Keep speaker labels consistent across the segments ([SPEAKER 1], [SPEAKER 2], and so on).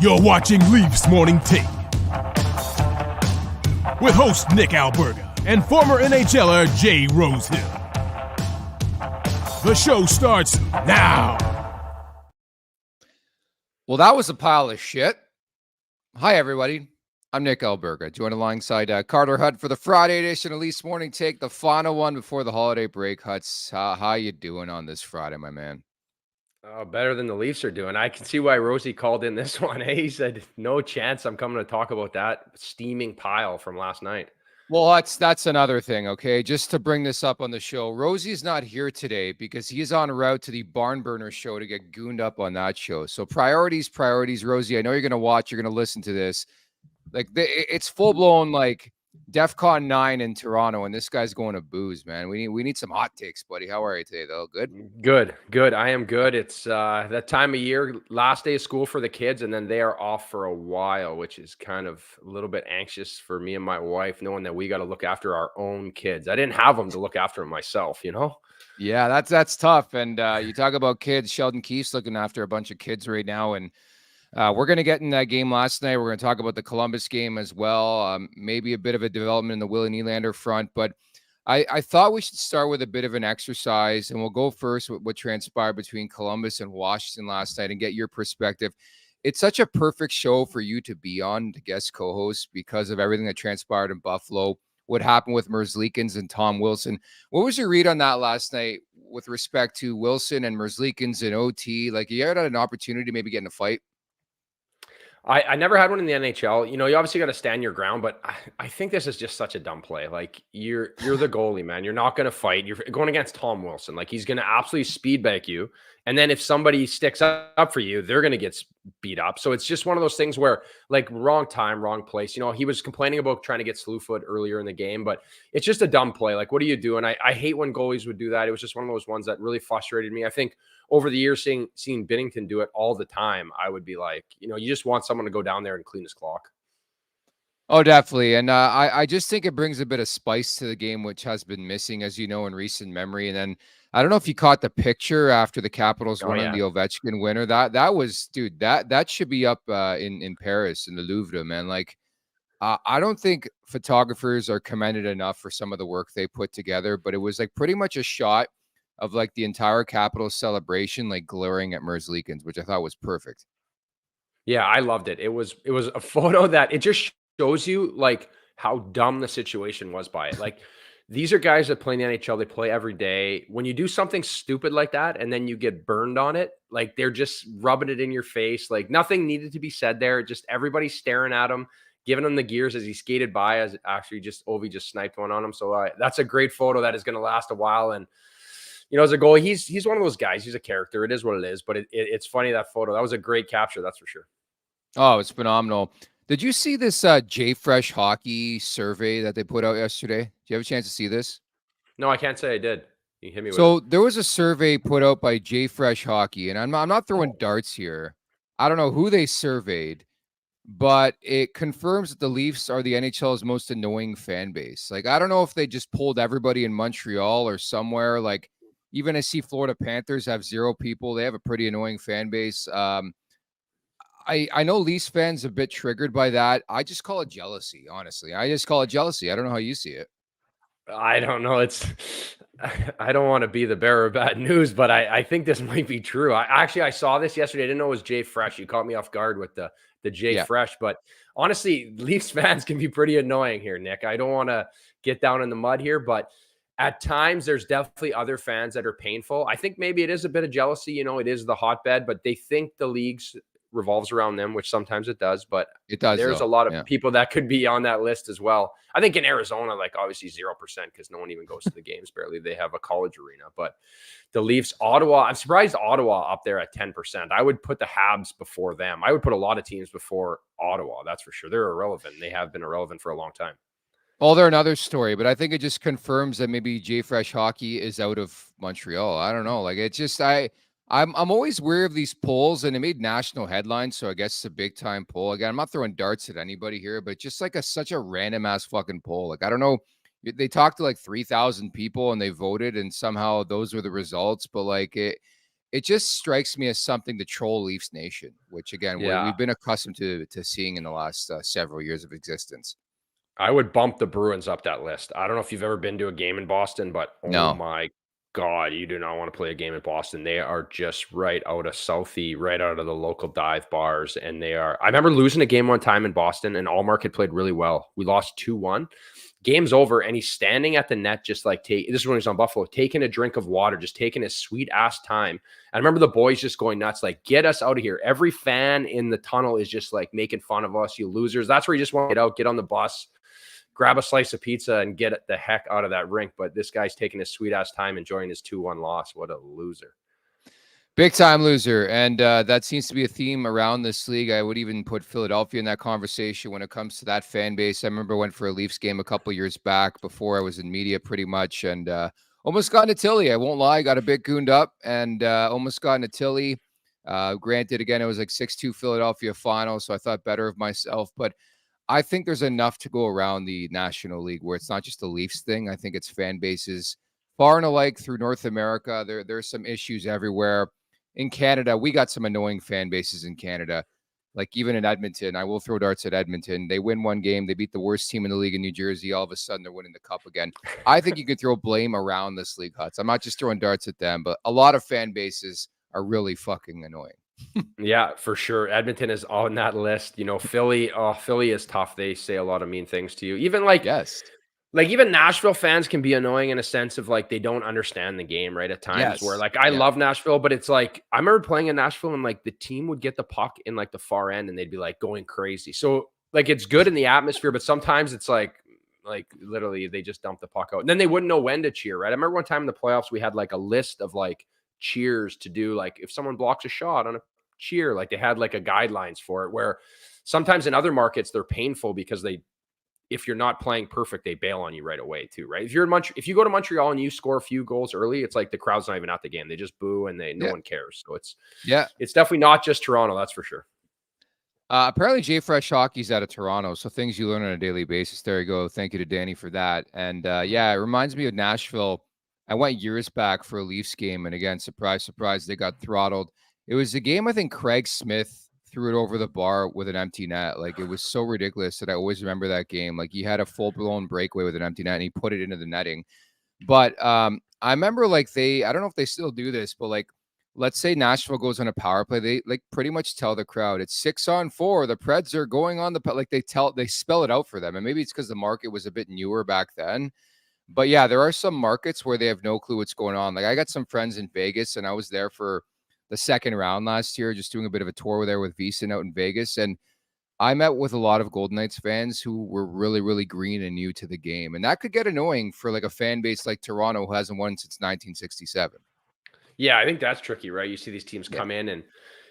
[SPEAKER 1] You're watching Leafs Morning Take with host Nick Alberga and former NHLer Jay Rosehill. The show starts now.
[SPEAKER 2] Well, that was a pile of shit. Hi, everybody. I'm Nick Alberga, joined alongside Carter Hutton for the Friday edition of Leafs Morning Take, the final one before the holiday break. Huts, how you doing on this Friday, my man?
[SPEAKER 3] Better than the Leafs are doing. I can see why Rosie called in this one. Hey, he said, no chance I'm coming to talk about that steaming pile from last night.
[SPEAKER 2] Well, that's another thing, okay? Just to bring this up on the show, Rosie's not here today because he's en route to the Barn Burner show to get gooned up on that show. So priorities. Rosie, I know you're going to watch, you're going to listen to this. Like, it's full-blown, like, DEFCON 9 in Toronto, and this guy's going to booze, man. We need some hot takes, buddy. How are you today, though? Good?
[SPEAKER 3] Good. I am good. It's that time of year, last day of school for the kids, and then they are off for a while, which is kind of a little bit anxious for me and my wife, knowing that we got to look after our own kids. I didn't have them to look after them myself, you know?
[SPEAKER 2] Yeah, that's tough. And you talk about kids. Sheldon Keefe's looking after a bunch of kids right now, and we're going to get in that game last night. We're going to talk about the Columbus game as well. Maybe a bit of a development in the Willie Nylander front. But I thought we should start with a bit of an exercise. And we'll go first with what transpired between Columbus and Washington last night and get your perspective. It's such a perfect show for you to be on, to guest co-host, because of everything that transpired in Buffalo, what happened with Merzlikins and Tom Wilson. What was your read on that last night with respect to Wilson and Merzlikins and OT? Like, you had an opportunity to maybe get in a fight?
[SPEAKER 3] I never had one in the NHL. You know, you obviously got to stand your ground, but I think this is just such a dumb play. Like, you're the goalie, man. You're not going to fight. You're going against Tom Wilson. Like, he's going to absolutely speed bag you. And then if somebody sticks up for you, they're going to get beat up. So it's just one of those things where, like, wrong time, wrong place. You know, he was complaining about trying to get slew foot earlier in the game, but it's just a dumb play. Like, what do you do? And I hate when goalies would do that. It was just one of those ones that really frustrated me. I think over the years, seeing Binnington do it all the time, I would be like, you know, you just want someone to go down there and clean his clock.
[SPEAKER 2] Oh, definitely. And I just think it brings a bit of spice to the game, which has been missing, as you know, in recent memory. And then I don't know if you caught the picture after the Capitals won the Ovechkin winner. That was, dude, that should be up in Paris in the Louvre, man. Like, I don't think photographers are commended enough for some of the work they put together, but it was like pretty much a shot of like the entire Capitals celebration, like glaring at Merzlikins, which I thought was perfect.
[SPEAKER 3] Yeah, I loved it. It was a photo that it just shows you like how dumb the situation was by it. Like, these are guys that play in the NHL. They play every day. When you do something stupid like that and then you get burned on it, like, they're just rubbing it in your face. Like, nothing needed to be said there. Just everybody staring at him, giving him the gears as he skated by, as actually just Ovi just sniped one on him. So that's a great photo that is going to last a while. And, you know, as a goalie, he's one of those guys. He's a character. It is what it is. But it's funny, that photo. That was a great capture. That's for sure.
[SPEAKER 2] Oh, it's phenomenal. Did you see this J-Fresh hockey survey that they put out yesterday? Do you have a chance to see this?
[SPEAKER 3] No, I can't say I did. You hit me with
[SPEAKER 2] So there was a survey put out by J-Fresh Hockey, and I'm not throwing darts here. I don't know who they surveyed, but it confirms that the Leafs are the NHL's most annoying fan base. Like, I don't know if they just pulled everybody in Montreal or somewhere. Like, even I see Florida Panthers have 0 people. They have a pretty annoying fan base. I know Leafs fans are a bit triggered by that. I just call it jealousy, honestly. I just call it jealousy. I don't know how you see it.
[SPEAKER 3] I don't know. I don't want to be the bearer of bad news, but I think this might be true. I saw this yesterday. I didn't know it was Jay Fresh. You caught me off guard with the Jay Fresh, but honestly, Leafs fans can be pretty annoying here, Nick. I don't want to get down in the mud here, but at times there's definitely other fans that are painful. I think maybe it is a bit of jealousy. You know, it is the hotbed, but they think the league's revolves around them, which sometimes it does, but
[SPEAKER 2] it does.
[SPEAKER 3] There's a lot of people that could be on that list as well. I think in Arizona, like, obviously 0% because no one even goes to the games. Barely. They have a college arena, but the Leafs, Ottawa, I'm surprised Ottawa up there at 10%. I would put the Habs before them. I would put a lot of teams before Ottawa. That's for sure. They're irrelevant. They have been irrelevant for a long time.
[SPEAKER 2] Well, they're another story, but I think it just confirms that maybe J-Fresh Hockey is out of Montreal. I don't know. Like, it's just, I'm always wary of these polls, and it made national headlines, so I guess it's a big time poll. Again, I'm not throwing darts at anybody here, but just like such a random ass fucking poll. Like, I don't know. They talked to like 3,000 people and they voted, and somehow those were the results. But like, it just strikes me as something to troll Leafs Nation, which again,
[SPEAKER 3] Yeah.
[SPEAKER 2] we've been accustomed to seeing in the last several years of existence.
[SPEAKER 3] I would bump the Bruins up that list. I don't know if you've ever been to a game in Boston, but oh
[SPEAKER 2] No.
[SPEAKER 3] my God, you do not want to play a game in Boston. They are just right out of Southie, right out of the local dive bars. And they are, I remember losing a game one time in Boston, and Allmark had played really well. We lost 2-1. Game's over, and he's standing at the net, just like this is when he's on Buffalo, taking a drink of water, just taking his sweet ass time. I remember the boys just going nuts, like, get us out of here. Every fan in the tunnel is just like making fun of us, you losers. That's where you just want to get out, get on the bus, grab a slice of pizza, and get the heck out of that rink. But this guy's taking his sweet ass time, enjoying his 2-1 loss. What a loser.
[SPEAKER 2] Big time loser. And that seems to be a theme around this league. I would even put Philadelphia in that conversation when it comes to that fan base. I remember I went for a Leafs game a couple years back before I was in media pretty much, and almost got into Tilly. I won't lie. Got a bit gooned up and almost got into Tilly. Granted, again, it was like 6-2 Philadelphia final, so I thought better of myself. But I think there's enough to go around the National League where it's not just a Leafs thing. I think it's fan bases far and alike through North America. There's some issues everywhere. In Canada, we got some annoying fan bases in Canada. Like even in Edmonton, I will throw darts at Edmonton. They win one game. They beat the worst team in the league in New Jersey. All of a sudden, they're winning the cup again. I think you can throw blame around this league, Huts. I'm not just throwing darts at them, but a lot of fan bases are really fucking annoying.
[SPEAKER 3] Yeah, for sure. Edmonton is on that list. You know, Philly is tough. They say a lot of mean things to you. Even
[SPEAKER 2] Yes.
[SPEAKER 3] like even Nashville fans can be annoying in a sense of like they don't understand the game, right? At times where
[SPEAKER 2] Yes.
[SPEAKER 3] like I
[SPEAKER 2] Yeah.
[SPEAKER 3] love Nashville, but it's like I remember playing in Nashville and like the team would get the puck in like the far end and they'd be like going crazy. So like it's good in the atmosphere, but sometimes it's like literally they just dump the puck out. And then they wouldn't know when to cheer, right? I remember one time in the playoffs we had like a list of like cheers to do, like if someone blocks a shot on a cheer, like they had like a guidelines for it, where sometimes in other markets they're painful because if you're not playing perfect, they bail on you right away too, right? If you go to Montreal and you score a few goals early, it's like the crowd's not even at the game. They just boo and no one cares. So it's definitely not just Toronto, that's for sure.
[SPEAKER 2] Apparently Jay Fresh Hockey's out of Toronto, so things you learn on a daily basis. There you go. Thank you to Danny for that. And yeah, it reminds me of Nashville. I went years back for a Leafs game, and again, surprise, surprise, they got throttled. It was a game, I think Craig Smith threw it over the bar with an empty net. Like, it was so ridiculous that I always remember that game. Like, he had a full-blown breakaway with an empty net, and he put it into the netting. But I remember, like, I don't know if they still do this, but, like, let's say Nashville goes on a power play. They, like, pretty much tell the crowd, it's 6-on-4. The Preds are going on like, they spell it out for them. And maybe it's because the market was a bit newer back then. But, yeah, there are some markets where they have no clue what's going on. Like, I got some friends in Vegas, and I was there for the second round last year, just doing a bit of a tour there with VSiN out in Vegas. And I met with a lot of Golden Knights fans who were really, really green and new to the game. And that could get annoying for like a fan base like Toronto who hasn't won since 1967.
[SPEAKER 3] Yeah, I think that's tricky, right? You see these teams come in and,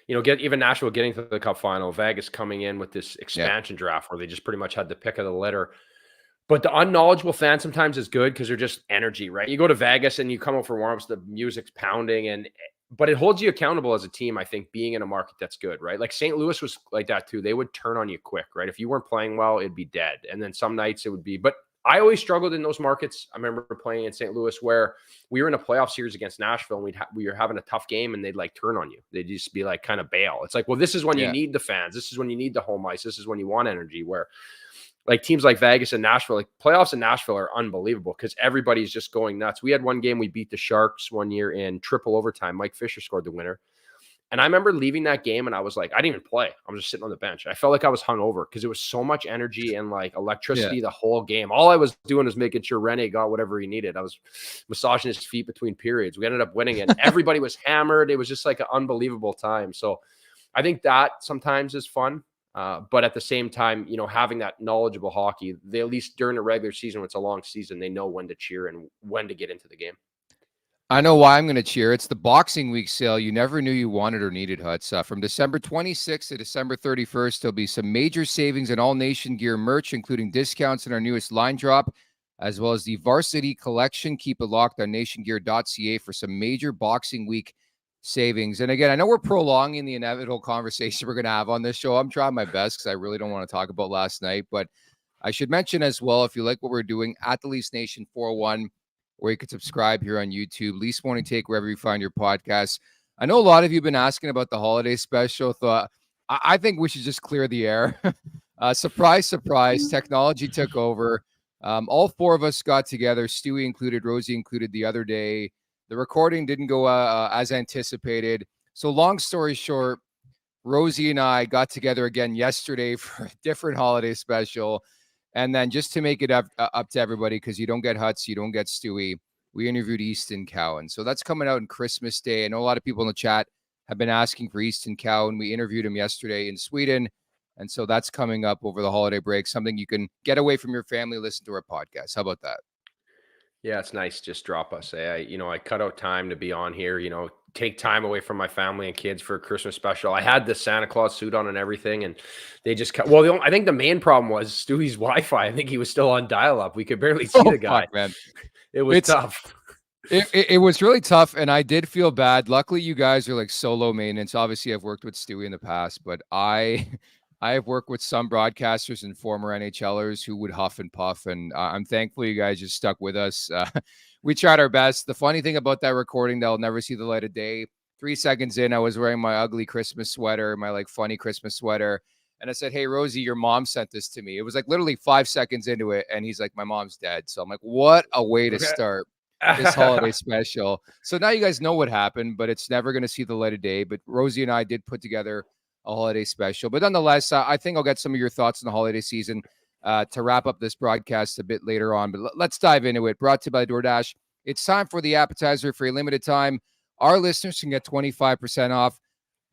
[SPEAKER 3] you know, get even Nashville getting to the cup final, Vegas coming in with this expansion draft where they just pretty much had the pick of the litter. But the unknowledgeable fan sometimes is good because they're just energy, right? You go to Vegas and you come up for warm-ups, the music's pounding, but it holds you accountable as a team, I think, being in a market that's good, right? Like St. Louis was like that too. They would turn on you quick, right? If you weren't playing well, it'd be dead. And then some nights it would be, but I always struggled in those markets. I remember playing in St. Louis where we were in a playoff series against Nashville and we were having a tough game and they'd like turn on you. They'd just be like kind of bail. It's like, well, this is when you need the fans. This is when you need the home ice. This is when you want energy, where like teams like Vegas and Nashville, like playoffs in Nashville are unbelievable because everybody's just going nuts. We had one game, we beat the Sharks one year in triple overtime. Mike Fisher scored the winner. And I remember leaving that game and I was like, I didn't even play. I was just sitting on the bench. I felt like I was hungover because it was so much energy and like electricity the whole game. All I was doing was making sure Rene got whatever he needed. I was massaging his feet between periods. We ended up winning and everybody was hammered. It was just like an unbelievable time. So I think that sometimes is fun. But at the same time, you know, having that knowledgeable hockey, they at least during the regular season, when it's a long season, they know when to cheer and when to get into the game.
[SPEAKER 2] I know why I'm going to cheer. It's the Boxing Week sale you never knew you wanted or needed, Huts. From December 26th to December 31st, there'll be some major savings in all Nation Gear merch, including discounts in our newest line drop, as well as the Varsity Collection. Keep it locked on nationgear.ca for some major Boxing Week savings. And again, I know we're prolonging the inevitable conversation we're going to have on this show. I'm trying my best because I really don't want to talk about last night, but I should mention as well, if you like what we're doing at the Leafs Nation 401, where you can subscribe here on YouTube, Leafs Morning Take, wherever you find your podcasts. I know a lot of you have been asking about the holiday special. Thought I think we should just clear the air. Surprise, surprise. Technology took over. All four of us got together, Stewie included, Rosie included, the other day. The recording didn't go as anticipated. So long story short, Rosie and I got together again yesterday for a different holiday special. And then just to make it up to everybody, because you don't get Huts, you don't get Stewie, we interviewed Easton Cowan. So that's coming out on Christmas Day. I know a lot of people in the chat have been asking for Easton Cowan. We interviewed him yesterday in Sweden. And so that's coming up over the holiday break, something you can get away from your family, listen to our podcast. How about that?
[SPEAKER 3] Yeah, it's nice. Just drop us. I cut out time to be on here, take time away from my family and kids for a Christmas special. I had the Santa Claus suit on and everything, and they just I think the main problem was Stewie's Wi-Fi. I think he was still on dial-up. We could barely see the guy.
[SPEAKER 2] Fuck, man.
[SPEAKER 3] It was tough.
[SPEAKER 2] It was really tough, and I did feel bad. Luckily, you guys are like so low maintenance. Obviously, I've worked with Stewie in the past, but I have worked with some broadcasters and former NHLers who would huff and puff, and I'm thankful you guys just stuck with us. We tried our best. The funny thing about that recording that'll never see the light of day, 3 seconds in, I was wearing my ugly Christmas sweater, my like funny Christmas sweater. And I said, "Hey, Rosie, your mom sent this to me." It was like literally 5 seconds into it. And he's like, "My mom's dead." So I'm like, what a way to start this holiday special. So now you guys know what happened, but it's never going to see the light of day. But Rosie and I did put together a holiday special. But nonetheless, I think I'll get some of your thoughts on the holiday season to wrap up this broadcast a bit later on. But let's dive into it. Brought to you by DoorDash. It's time for the appetizer. For a limited time, our listeners can get 25% off,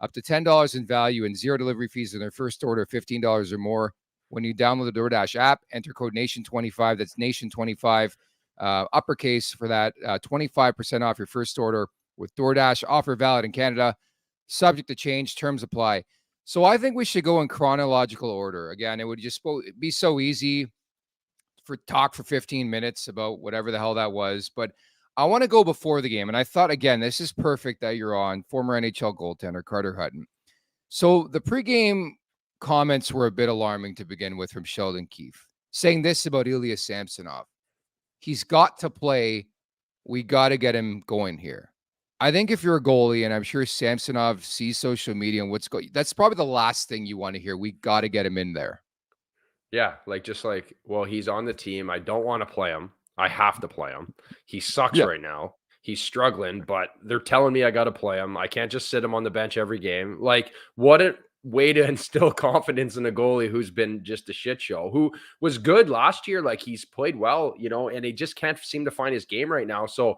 [SPEAKER 2] up to $10 in value, and zero delivery fees in their first order of $15 or more. When you download the DoorDash app, enter code NATION25. That's NATION25, uppercase for that. 25% off your first order with DoorDash. Offer valid in Canada. Subject to change. Terms apply. So I think we should go in chronological order. Again, it would just be so easy for 15 minutes about whatever the hell that was. But I want to go before the game. And I thought, again, this is perfect that you're on. Former NHL goaltender Carter Hutton. So the pregame comments were a bit alarming to begin with from Sheldon Keefe, saying this about Ilya Samsonov. He's got to play. We got to get him going here. I think if you're a goalie, and I'm sure Samsonov sees social media and what's going, that's probably the last thing you want to hear. We got to get him in there.
[SPEAKER 3] Yeah, well, he's on the team. I don't want to play him. I have to play him. He sucks right now. He's struggling, but they're telling me I got to play him. I can't just sit him on the bench every game. Like, what a way to instill confidence in a goalie who's been just a shit show, who was good last year. Like, he's played well, and he just can't seem to find his game right now. So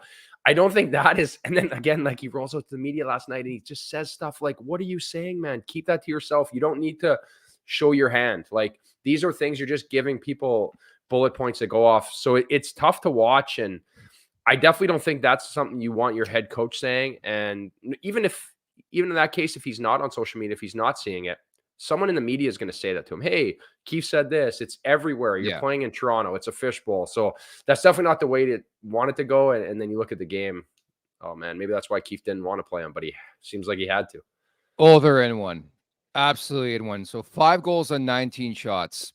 [SPEAKER 3] I don't think that is. And then again, like, he rolls out to the media last night and he just says stuff like, "What are you saying, man? Keep that to yourself. You don't need to show your hand." Like, these are things you're just giving people bullet points to go off. So it's tough to watch. And I definitely don't think that's something you want your head coach saying. And even in that case, if he's not on social media, if he's not seeing it, someone in the media is going to say that to him. "Hey, Keefe said this. It's everywhere. You're playing in Toronto. It's a fishbowl." So that's definitely not the way to want it to go. And then you look at the game. Oh man, maybe that's why Keefe didn't want to play him, but he seems like he had to.
[SPEAKER 2] Oh, they're in one. Absolutely in one. So 5 goals on 19 shots.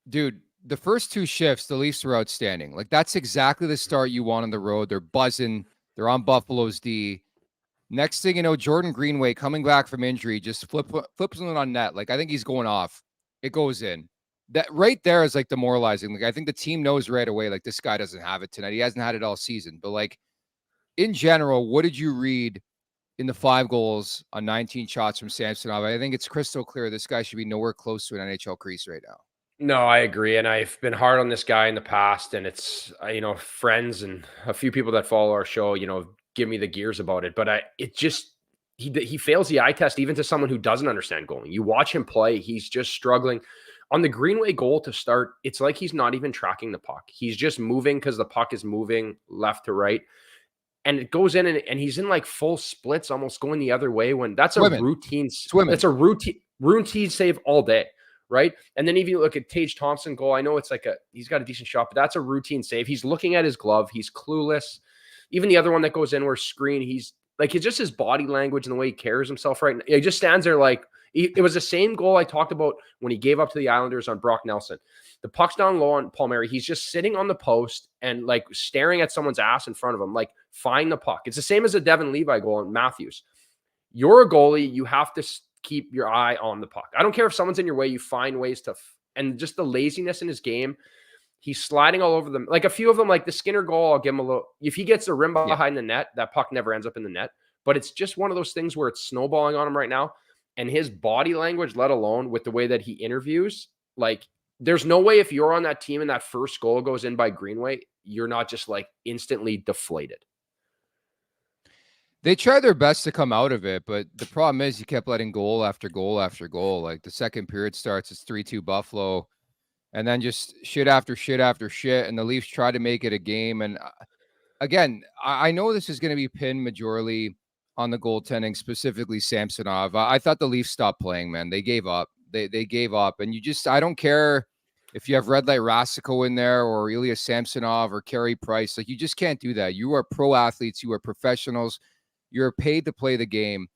[SPEAKER 2] Dude, the first 2 shifts, the Leafs were outstanding. Like, that's exactly the start you want on the road. They're buzzing. They're on Buffalo's D. Next thing you know, Jordan Greenway coming back from injury, just flips it on net. Like, I think he's going off. It goes in. That right there is like demoralizing. Like, I think the team knows right away, like, this guy doesn't have it tonight. He hasn't had it all season. But like, in general, what did you read in the 5 goals on 19 shots from Samsonov? I think it's crystal clear this guy should be nowhere close to an NHL crease right now.
[SPEAKER 3] No, I agree. And I've been hard on this guy in the past, and it's, friends and a few people that follow our show, give me the gears about it. But he fails the eye test even to someone who doesn't understand goaling. You watch him play, he's just struggling. On the Greenway goal to start, it's like he's not even tracking the puck. He's just moving because the puck is moving left to right. And it goes in and he's in like full splits, almost going the other way when that's a routine. That's a routine save all day. Right. And then if you look at Tage Thompson goal, I know it's like he's got a decent shot, but that's a routine save. He's looking at his glove. He's clueless. Even the other one that goes in where screen, he's like, it's just his body language and the way he carries himself right now. He just stands there like it was the same goal I talked about when he gave up to the Islanders on Brock Nelson. The puck's down low on Palmieri. He's just sitting on the post and like staring at someone's ass in front of him. Like, find the puck. It's the same as a Devin Levi goal on Matthews. You're a goalie. You have to keep your eye on the puck. I don't care if someone's in your way. You find ways to, and just the laziness in his game. He's sliding all over them. Like a few of them, like the Skinner goal, I'll give him a little. If he gets a rim behind the net, that puck never ends up in the net. But it's just one of those things where it's snowballing on him right now. And his body language, let alone with the way that he interviews, like there's no way if you're on that team and that first goal goes in by Greenway, you're not just like instantly deflated.
[SPEAKER 2] They tried their best to come out of it, but the problem is you kept letting goal after goal after goal. Like the second period starts, it's 3-2 Buffalo. And then just shit after shit after shit. And the Leafs try to make it a game. And again, I know this is going to be pinned majorly on the goaltending, specifically Samsonov. I thought the Leafs stopped playing, man. They gave up. They gave up. And I don't care if you have Red Light Rasico in there or Ilya Samsonov or Carey Price. Like, you just can't do that. You are pro athletes. You are professionals. You're paid to play the game.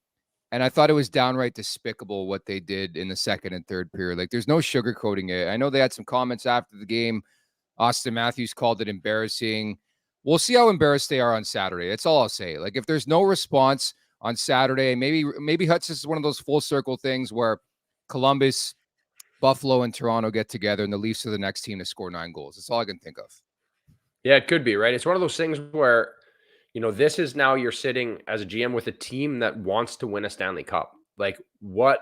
[SPEAKER 2] And I thought it was downright despicable what they did in the second and third period. Like, there's no sugarcoating it. I know they had some comments after the game. Austin Matthews called it embarrassing. We'll see how embarrassed they are on Saturday. That's all I'll say. Like, if there's no response on Saturday, maybe Hutz is one of those full circle things where Columbus, Buffalo, and Toronto get together and the Leafs are the next team to score 9 goals. That's all I can think of. Yeah,
[SPEAKER 3] it could be, right? It's one of those things where, you know, this is now you're sitting as a GM with a team that wants to win a Stanley Cup. Like, what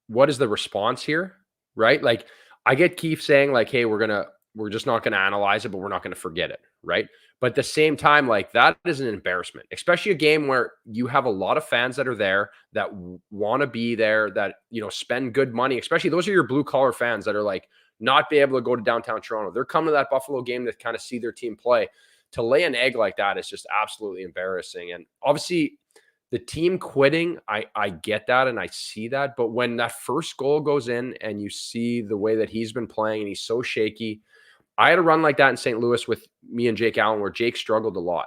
[SPEAKER 3] is the response here, right? Like, I get Keefe saying like, hey, we're just not going to analyze it, but we're not going to forget it, right? But at the same time, like, that is an embarrassment, especially a game where you have a lot of fans that are there that want to be there, that, you know, spend good money, especially those are your blue collar fans that are like not be able to go to downtown Toronto. They're coming to that Buffalo game to kind of see their team play. To lay an egg like that is just absolutely embarrassing. And obviously the team quitting, I get that and I see that. But when that first goal goes in and you see the way that he's been playing and he's so shaky, I had a run like that in St. Louis with me and Jake Allen where Jake struggled a lot.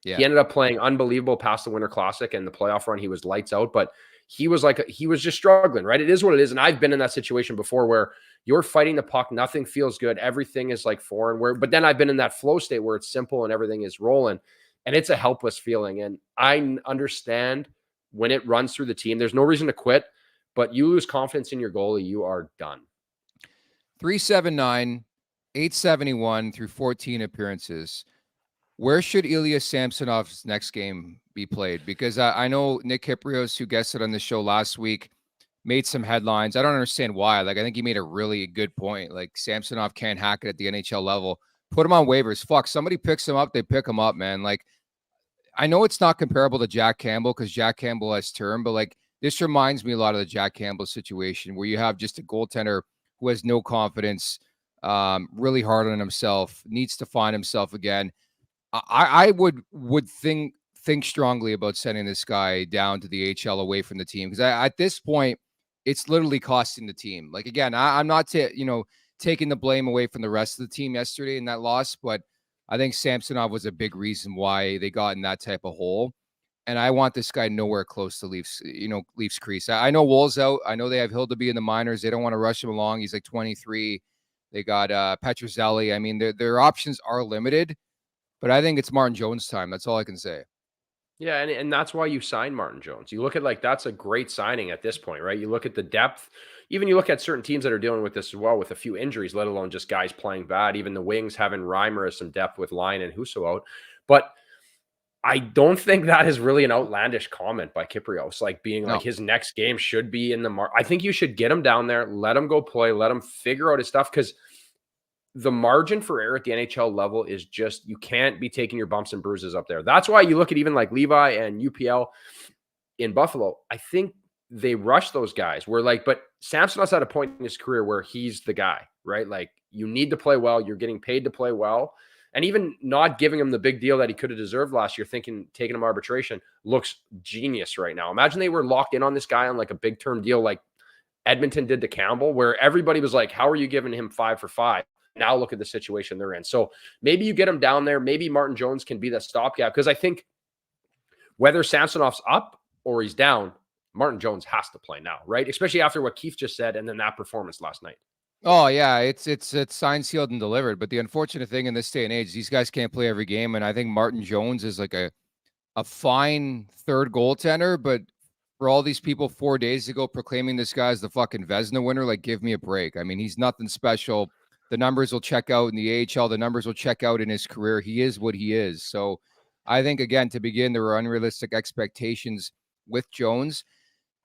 [SPEAKER 3] Yeah. He ended up playing unbelievable past the Winter Classic and the playoff run. He was lights out, but he was just struggling, right? It is what it is. And I've been in that situation before where you're fighting the puck. Nothing feels good. Everything is like foreign. But then I've been in that flow state where it's simple and everything is rolling and it's a helpless feeling. And I understand when it runs through the team, there's no reason to quit, but you lose confidence in your goalie, you are done. 379, 871 through 14 appearances. Where should Ilya Samsonov's next game be played? Because I know Nick Kyprios, who guested on the show last week, made some headlines. I don't understand why. Like, I think he made a really good point. Like, Samsonov can't hack it at the NHL level. Put him on waivers. Fuck, somebody picks him up, they pick him up, man. Like, I know it's not comparable to Jack Campbell because Jack Campbell has term, but like, this reminds me a lot of the Jack Campbell situation where you have just a goaltender who has no confidence, really hard on himself, needs to find himself again. I would think strongly about sending this guy down to the AHL away from the team because at this point, it's literally costing the team. Like, again, I'm not taking the blame away from the rest of the team yesterday in that loss, but I think Samsonov was a big reason why they got in that type of hole. And I want this guy nowhere close to Leafs crease. I know Wool's out. I know they have Hildeby in the minors. They don't want to rush him along. He's like 23. They got Petrozelli. I mean, their options are limited. But I think it's Martin Jones' time. That's all I can say. Yeah, and that's why you signed Martin Jones. You look at that's a great signing at this point, right? You look at the depth. Even you look at certain teams that are dealing with this as well with a few injuries, let alone just guys playing bad. Even the Wings having Reimer as some depth with Lyon and Husso out. But I don't think that is really an outlandish comment by Kyprios, like being like his next game should be in the I think you should get him down there, let him go play, let him figure out his stuff because the margin for error at the NHL level is just, you can't be taking your bumps and bruises up there. That's why you look at even like Levi and UPL in Buffalo. I think they rush those guys. But Samsonov's at a point in his career where he's the guy, right? Like, you need to play well. You're getting paid to play well. And even not giving him the big deal that he could have deserved last year, taking him arbitration, looks genius right now. Imagine they were locked in on this guy on like a big term deal like Edmonton did to Campbell, where everybody was like, how are you giving him 5 for 5? Now look at the situation they're in. So maybe you get him down there. Maybe Martin Jones can be the stopgap because I think whether Samsonov's up or he's down, Martin Jones has to play now, right? Especially after what Keefe just said and then that performance last night.
[SPEAKER 2] Oh yeah, it's signed, sealed, and delivered. But the unfortunate thing in this day and age, these guys can't play every game. And I think Martin Jones is like a fine third goaltender, but for all these people 4 days ago proclaiming this guy as the fucking Vezina winner, like, give me a break. I mean, he's nothing special. The numbers will check out in the AHL. The numbers will check out in his career. He is what he is. So I think, again, to begin, there were unrealistic expectations with Jones.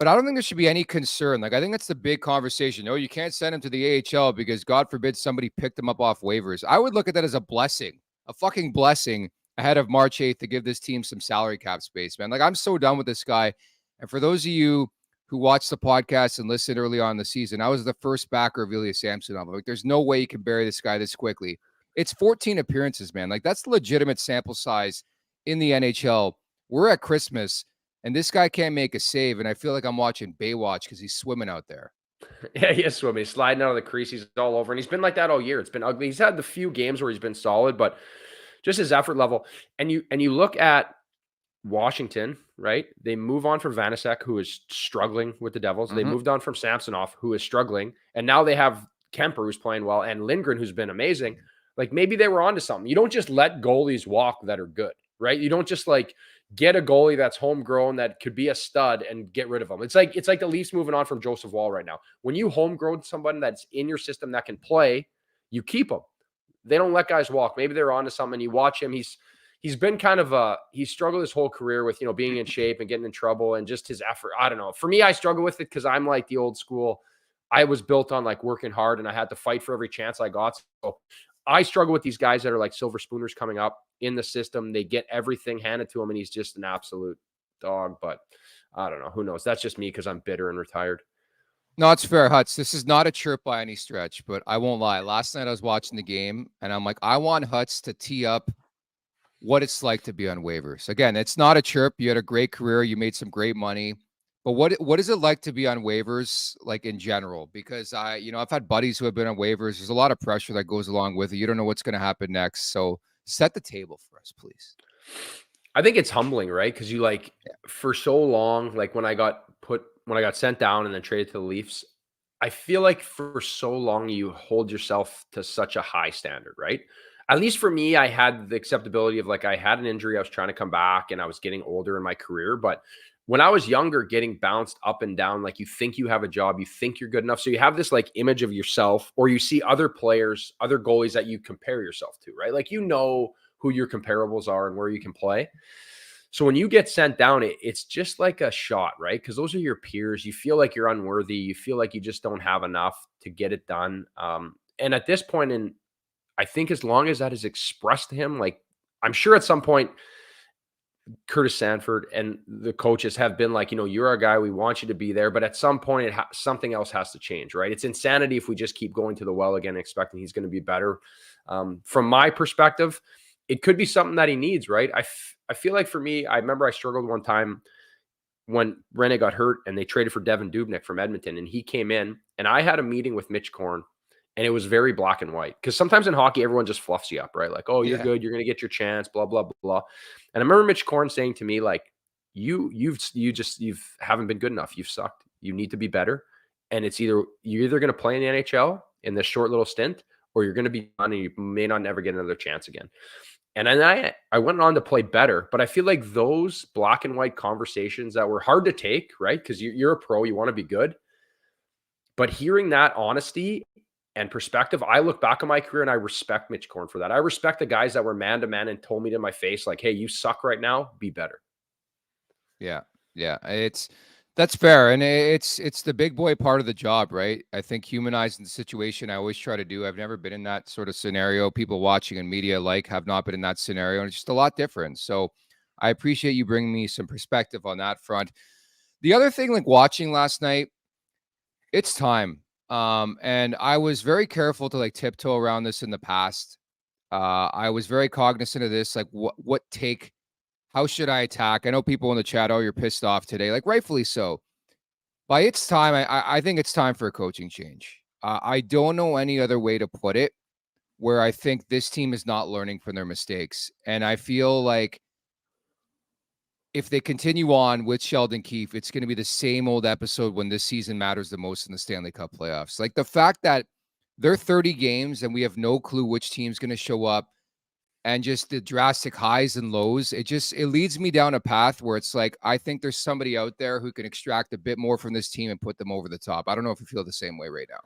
[SPEAKER 2] But I don't think there should be any concern. Like, I think that's the big conversation. No, you can't send him to the AHL because God forbid somebody picked him up off waivers. I would look at that as a blessing, a fucking blessing ahead of March 8th to give this team some salary cap space, man. Like, I'm so done with this guy. And for those of you who watched the podcast and listened early on in the season, I was the first backer of Ilya Samsonov. Like, there's no way you can bury this guy this quickly. It's 14 appearances, man. Like, that's legitimate sample size in the NHL. We're at Christmas, and this guy can't make a save, and I feel like I'm watching Baywatch because he's swimming out there.
[SPEAKER 3] Yeah, he is swimming. He's sliding out of the crease. He's all over, and he's been like that all year. It's been ugly. He's had the few games where he's been solid, but just his effort level. And you look at Washington, right? They move on from Vanacek, who is struggling with the Devils. They moved on from Samsonov, who is struggling, and now they have Kemper, who's playing well, and Lindgren, who's been amazing. Like, maybe they were onto something. You don't just let goalies walk that are good, right? You don't just like get a goalie that's homegrown that could be a stud and get rid of them. It's like the Leafs moving on from Joseph Wall right now. When you homegrown someone that's in your system that can play, you keep them. They don't let guys walk. Maybe they're onto something. You watch him. He's been kind of he's struggled his whole career with, being in shape and getting in trouble and just his effort. I don't know. For me, I struggle with it because I'm like the old school. I was built on like working hard and I had to fight for every chance I got. So I struggle with these guys that are like silver spooners coming up in the system. They get everything handed to them and he's just an absolute dog. But I don't know. Who knows? That's just me because I'm bitter and retired.
[SPEAKER 2] No, it's fair, Huts. This is not a chirp by any stretch, but I won't lie. Last night I was watching the game and I'm like, I want Huts to tee up what it's like to be on waivers. Again, it's not a chirp. You had a great career. You made some great money. But what is it like to be on waivers, like in general? Because I've had buddies who have been on waivers. There's a lot of pressure that goes along with it. You don't know what's going to happen next. So set the table for us, please.
[SPEAKER 3] I think it's humbling, right? Because you for so long, like when I got sent down and then traded to the Leafs, I feel like for so long you hold yourself to such a high standard, right? At least for me, I had the acceptability of like I had an injury, I was trying to come back, and I was getting older in my career. But when I was younger, getting bounced up and down, like you think you have a job, you think you're good enough. So you have this like image of yourself, or you see other players, other goalies that you compare yourself to, right? Like who your comparables are and where you can play. So when you get sent down, it's just like a shot, right? Because those are your peers. You feel like you're unworthy. You feel like you just don't have enough to get it done. And at this point I think as long as that is expressed to him, like I'm sure at some point Curtis Sanford and the coaches have been like, you're our guy. We want you to be there. But at some point, something else has to change, right? It's insanity if we just keep going to the well again, expecting he's going to be better. From my perspective, it could be something that he needs, right? I feel like for me, I remember I struggled one time when Rene got hurt and they traded for Devin Dubnyk from Edmonton. And he came in and I had a meeting with Mitch Korn. And it was very black and white because sometimes in hockey, everyone just fluffs you up, right? Like, oh, you're good. You're going to get your chance, blah, blah, blah. And I remember Mitch Korn saying to me, like, you haven't been good enough. You've sucked. You need to be better. And it's you're either going to play in the NHL in this short little stint or you're going to be done and you may not never get another chance again. And then I went on to play better, but I feel like those black and white conversations that were hard to take, right? Because you're a pro, you want to be good. But hearing that honesty and perspective, I look back on my career and I respect Mitch Korn for that. I respect the guys that were man to man and told me to my face, like, hey, you suck right now, be better.
[SPEAKER 2] Yeah. That's fair. And it's the big boy part of the job, right? I think humanizing the situation, I always try to do. I've never been in that sort of scenario. People watching in media have not been in that scenario. And it's just a lot different. So I appreciate you bringing me some perspective on that front. The other thing, like watching last night, it's time. And I was very careful to like tiptoe around this in the past. I was very cognizant of this, like what take, how should I attack? I know people in the chat, oh, you're pissed off today, like rightfully so. By its time, I think it's time for a coaching change. I don't know any other way to put it where I think this team is not learning from their mistakes. And I feel like if they continue on with Sheldon Keefe, it's going to be the same old episode when this season matters the most in the Stanley Cup playoffs. Like the fact that they're 30 games and we have no clue which team's going to show up, and just the drastic highs and lows. It leads me down a path where it's like, I think there's somebody out there who can extract a bit more from this team and put them over the top. I don't know if you feel the same way right now.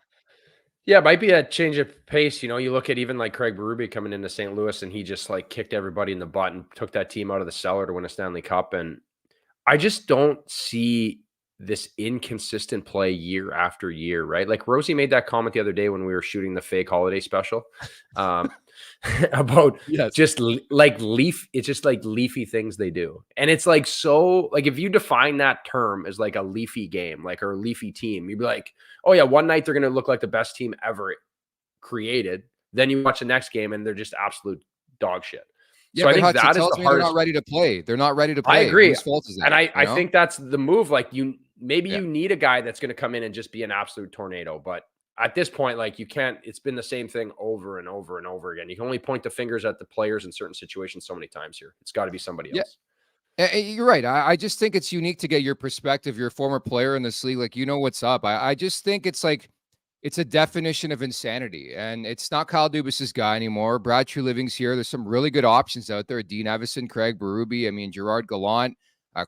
[SPEAKER 3] Yeah, it might be a change of pace. You know, you look at even like Craig Berube coming into St. Louis, and he just like kicked everybody in the butt and took that team out of the cellar to win a Stanley Cup. And I just don't see this inconsistent play year after year, right? Like Rosie made that comment the other day when we were shooting the fake holiday special about
[SPEAKER 2] Yes.
[SPEAKER 3] just it's just like leafy things they do. And it's like, so like, if you define that term as like a leafy game, like, or a leafy team, you'd be like, oh yeah, one night they're going to look like the best team ever created. Then you watch the next game and they're just absolute dog shit.
[SPEAKER 2] Yeah,
[SPEAKER 3] so I think
[SPEAKER 2] Hutch,
[SPEAKER 3] that is the
[SPEAKER 2] they're
[SPEAKER 3] hardest.
[SPEAKER 2] not ready to play. They're not ready to play.
[SPEAKER 3] I agree.
[SPEAKER 2] Whose fault is that?
[SPEAKER 3] And I think that's the move. Like you
[SPEAKER 2] Yeah.
[SPEAKER 3] need a guy that's going to come in and just be an absolute tornado. But at this point, like you can't, it's been the same thing over and over and over again. You can only point the fingers at the players in certain situations so many times here. It's got to be somebody else.
[SPEAKER 2] You're right. I just think it's unique to get your perspective. You're a former player in this league. Like, you know what's up. I just think it's like, it's a definition of insanity. And it's not Kyle Dubas's guy anymore. Brad Treliving's here. There's some really good options out there. Dean Evison, Craig Berube. I mean, Gerard Gallant,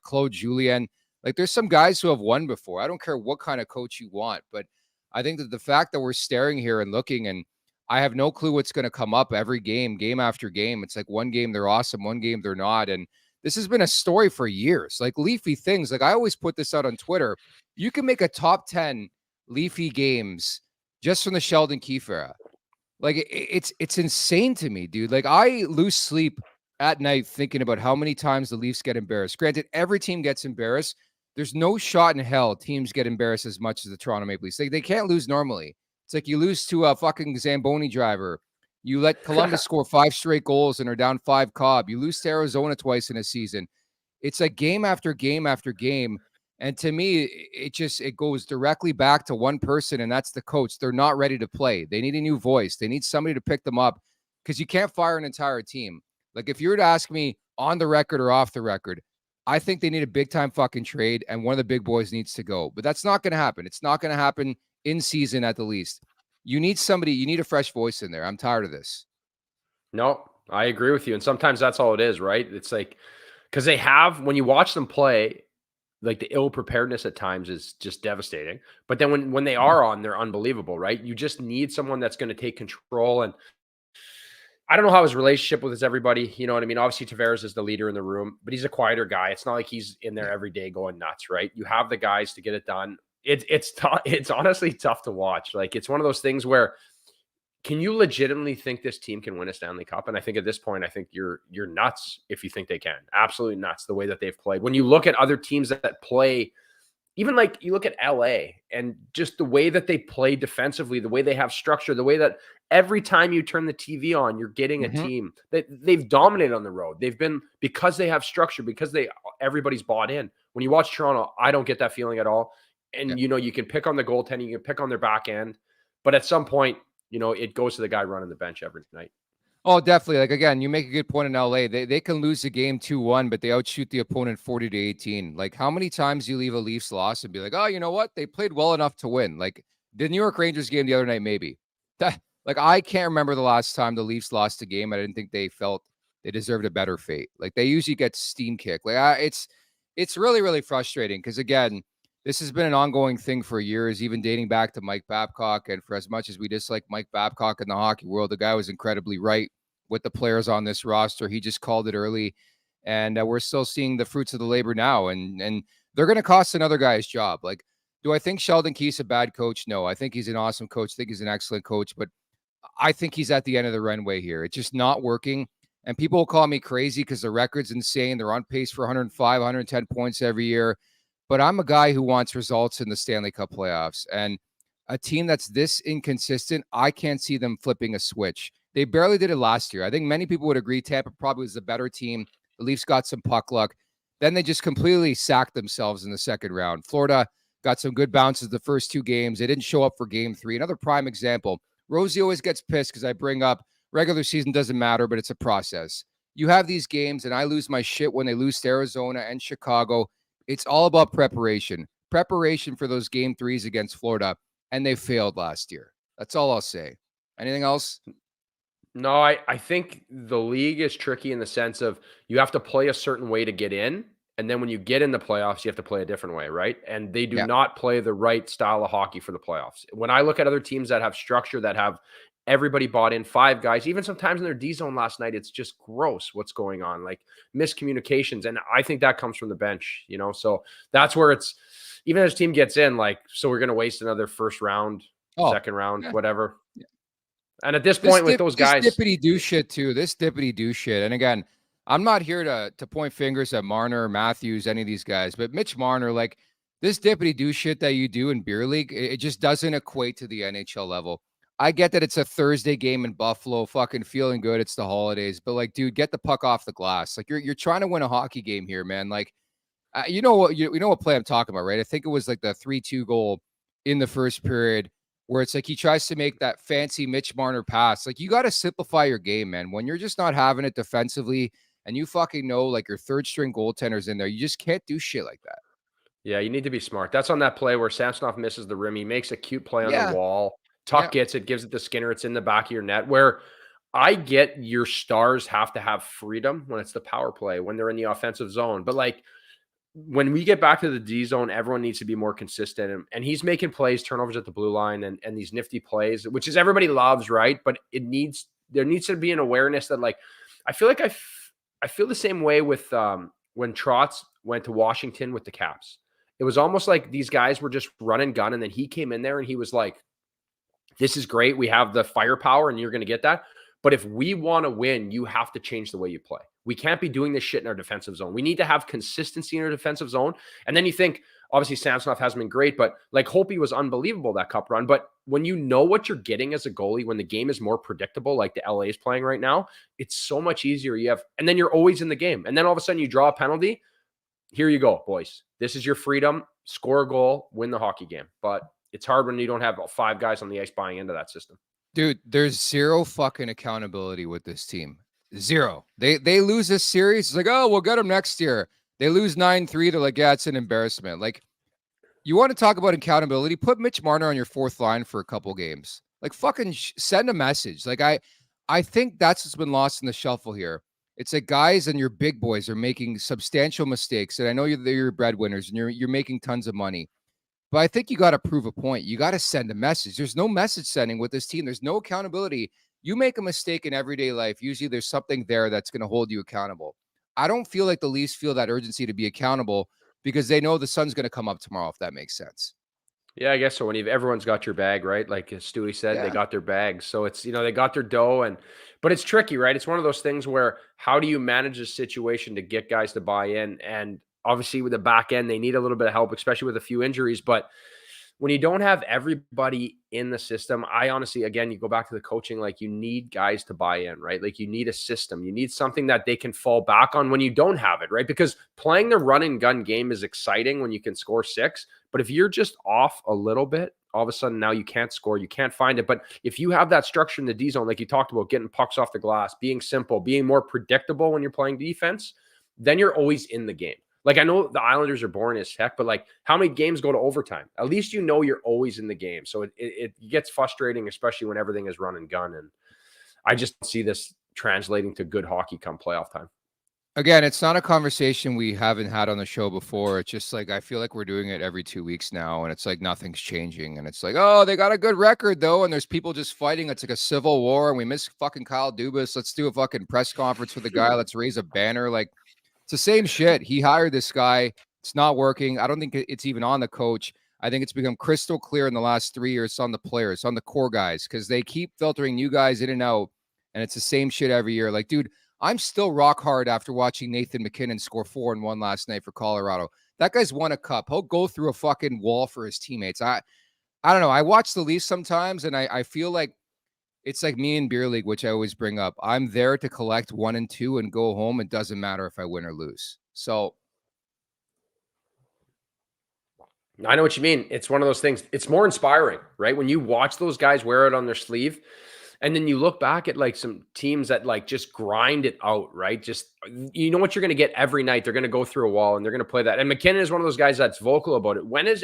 [SPEAKER 2] Claude Julien. Like, there's some guys who have won before. I don't care what kind of coach you want. But I think that the fact that we're staring here and looking, and I have no clue what's going to come up every game, game after game. It's like one game they're awesome, one game they're not. And this has been a story for years. Like leafy things. Like I always put this out on Twitter. You can make a top 10 leafy games just from the Sheldon Keefe era. Like it's insane to me, dude. Like I lose sleep at night thinking about how many times the Leafs get embarrassed. Granted, every team gets embarrassed. There's no shot in hell teams get embarrassed as much as the Toronto Maple Leafs. They can't lose normally. It's like you lose to a fucking Zamboni driver. You let Columbus score 5 straight goals and are down 5 Cobb. You lose to Arizona twice in a season. It's like game after game after game. And to me, it goes directly back to one person, and that's the coach. They're not ready to play. They need a new voice. They need somebody to pick them up because you can't fire an entire team. Like if you were to ask me on the record or off the record, I think they need a big time fucking trade and one of the big boys needs to go. But that's not going to happen. It's not going to happen in season at the least. You need somebody, you need a fresh voice in there. I'm tired of this.
[SPEAKER 3] No, I agree with you. And sometimes that's all it is, right? It's like, because they have, when you watch them play, like the ill preparedness at times is just devastating. But then when they are on, they're unbelievable, right? You just need someone that's going to take control. And I don't know how his relationship with everybody, you know what I mean? Obviously, Tavares is the leader in the room, but he's a quieter guy. It's not like he's in there every day going nuts, right? You have the guys to get it done. It's tough. It's honestly tough to watch. Like it's one of those things where, can you legitimately think this team can win a Stanley Cup? And I think at this point, I think you're nuts if you think they can. Absolutely nuts the way that they've played. When you look at other teams that play, even like you look at LA and just the way that they play defensively, the way they have structure, the way that every time you turn the TV on, you're getting a team that they've dominated on the road. They've been, because they have structure, because everybody's bought in. When you watch Toronto, I don't get that feeling at all. And, you know, you can pick on the goaltending, you can pick on their back end, but at some point, you know, it goes to the guy running the bench every night.
[SPEAKER 2] Oh, definitely. Like, again, you make a good point in LA. They can lose the game 2-1, but they outshoot the opponent 40-18. Like, how many times do you leave a Leafs loss and be like, oh, you know what? They played well enough to win. Like, the New York Rangers game the other night, maybe. Like, I can't remember the last time the Leafs lost a game. I didn't think they felt they deserved a better fate. Like, they usually get steam kicked. Like, it's really, really frustrating because, again, this has been an ongoing thing for years, even dating back to Mike Babcock. And for as much as we dislike Mike Babcock in the hockey world, the guy was incredibly right with the players on this roster. He just called it early. And we're still seeing the fruits of the labor now. And they're going to cost another guy's job. Like, do I think Sheldon Keefe's a bad coach? No, I think he's an awesome coach. I think he's an excellent coach. But I think he's at the end of the runway here. It's just not working. And people will call me crazy because the record's insane. They're on pace for 105, 110 points every year. But I'm a guy who wants results in the Stanley Cup playoffs. And a team that's this inconsistent, I can't see them flipping a switch. They barely did it last year. I think many people would agree Tampa probably was the better team. The Leafs got some puck luck. Then they just completely sacked themselves in the second round. Florida got some good bounces the first 2 games. They didn't show up for game 3. Another prime example. Rosie always gets pissed because I bring up regular season doesn't matter, but it's a process. You have these games, and I lose my shit when they lose to Arizona and Chicago. It's all about preparation for those game 3s against Florida, and they failed last year. That's all I'll say. Anything else?
[SPEAKER 3] No, I think the league is tricky in the sense of you have to play a certain way to get in. And then when you get in the playoffs, you have to play a different way, right? And they do
[SPEAKER 2] Yeah.
[SPEAKER 3] not play the right style of hockey for the playoffs. When I look at other teams that have structure, that have everybody bought in, 5 guys, even sometimes in their D zone last night, it's just gross what's going on, like miscommunications. And I think that comes from the bench, So that's where it's, even as team gets in, like, so we're going to waste another first round, second round, whatever.
[SPEAKER 2] Yeah.
[SPEAKER 3] And at this point with those guys,
[SPEAKER 2] this dippity do shit too. This dippity do shit. And again, I'm not here to point fingers at Marner, Matthews, any of these guys, but Mitch Marner, like this dippity do shit that you do in beer league, it just doesn't equate to the NHL level. I get that it's a Thursday game in Buffalo, fucking feeling good. It's the holidays, but like, dude, get the puck off the glass. Like you're trying to win a hockey game here, man. Like, you know what play I'm talking about, right? I think it was like the 3-2 goal in the first period, where it's like he tries to make that fancy Mitch Marner pass. Like, you got to simplify your game, man. When you're just not having it defensively and you fucking know like your third string goaltender's in there, you just can't do shit like that.
[SPEAKER 3] Yeah, you need to be smart. That's on that play where Samsonov misses the rim. He makes a cute play on the wall. Tuck gets it, gives it to Skinner. It's in the back of your net, where I get your stars have to have freedom when it's the power play, when they're in the offensive zone. But like, when we get back to the D zone, everyone needs to be more consistent. And he's making plays, turnovers at the blue line, and these nifty plays, which is everybody loves, right? But there needs to be an awareness that, like, I feel like I feel the same way with when Trotz went to Washington with the Caps. It was almost like these guys were just run and gun, and then he came in there and he was like, this is great. We have the firepower and you're going to get that. But if we want to win, you have to change the way you play. We can't be doing this shit in our defensive zone. We need to have consistency in our defensive zone. And then you think, obviously, Samsonov hasn't been great, but like Holtby was unbelievable that cup run. But when you know what you're getting as a goalie, when the game is more predictable, like the LA is playing right now, it's so much easier. And then you're always in the game. And then all of a sudden you draw a penalty. Here you go, boys. This is your freedom. Score a goal, win the hockey game. But it's hard when you don't have 5 guys on the ice buying into that system.
[SPEAKER 2] Dude, there's zero fucking accountability with this team. Zero. They lose this series. It's like, oh, we'll get them next year. They lose 9-3. They're like, yeah, it's an embarrassment. Like, you want to talk about accountability? Put Mitch Marner on your 4th line for a couple games. Like, fucking send a message. Like, I think that's what's been lost in the shuffle here. It's like guys and your big boys are making substantial mistakes. And I know they're your breadwinners and you're making tons of money. But I think you got to prove a point. You got to send a message. There's no message sending with this team. There's no accountability. You make a mistake in everyday life, usually there's something there that's going to hold you accountable. I don't feel like the Leafs feel that urgency to be accountable because they know the sun's going to come up tomorrow, if that makes sense.
[SPEAKER 3] Yeah, I guess so. When everyone's got your bag, right? Like Stewie said, they got their bags. So it's, they got their dough, but it's tricky, right? It's one of those things where how do you manage a situation to get guys to buy in? And obviously with the back end, they need a little bit of help, especially with a few injuries. But when you don't have everybody in the system, I honestly, again, you go back to the coaching, like you need guys to buy in, right? Like you need a system. You need something that they can fall back on when you don't have it, right? Because playing the run and gun game is exciting when you can score 6. But if you're just off a little bit, all of a sudden now you can't score, you can't find it. But if you have that structure in the D zone, like you talked about, getting pucks off the glass, being simple, being more predictable when you're playing defense, then you're always in the game. Like, I know the Islanders are boring as heck, but like, how many games go to overtime? At least you're always in the game. So it gets frustrating, especially when everything is run and gun. And I just see this translating to good hockey come playoff time.
[SPEAKER 2] Again, it's not a conversation we haven't had on the show before. It's just like, I feel like we're doing it every 2 weeks now, and it's like nothing's changing. And it's like, oh, they got a good record, though, and there's people just fighting. It's like a civil war, and we miss fucking Kyle Dubas. Let's do a fucking press conference with the guy. Let's raise a banner. Like, it's the same shit. He hired this guy. It's not working. I don't think it's even on the coach. I think it's become crystal clear in the last 3 years. It's on the players, on the core guys, because they keep filtering new guys in and out, and it's the same shit every year. Like, dude, I'm still rock hard after watching Nathan McKinnon score 4 and 1 last night for Colorado. That guy's won a cup. He'll go through a fucking wall for his teammates. I don't know. I watch the Leafs sometimes, and I feel like it's like me in beer league, which I always bring up. I'm there to collect 1 and 2 and go home. It doesn't matter if I win or lose. So
[SPEAKER 3] I know what you mean. It's one of those things. It's more inspiring, right? When you watch those guys wear it on their sleeve, and then you look back at like some teams that like just grind it out, right? Just, you know what you're going to get every night. They're going to go through a wall and they're going to play that. And McKinnon is one of those guys that's vocal about it. When has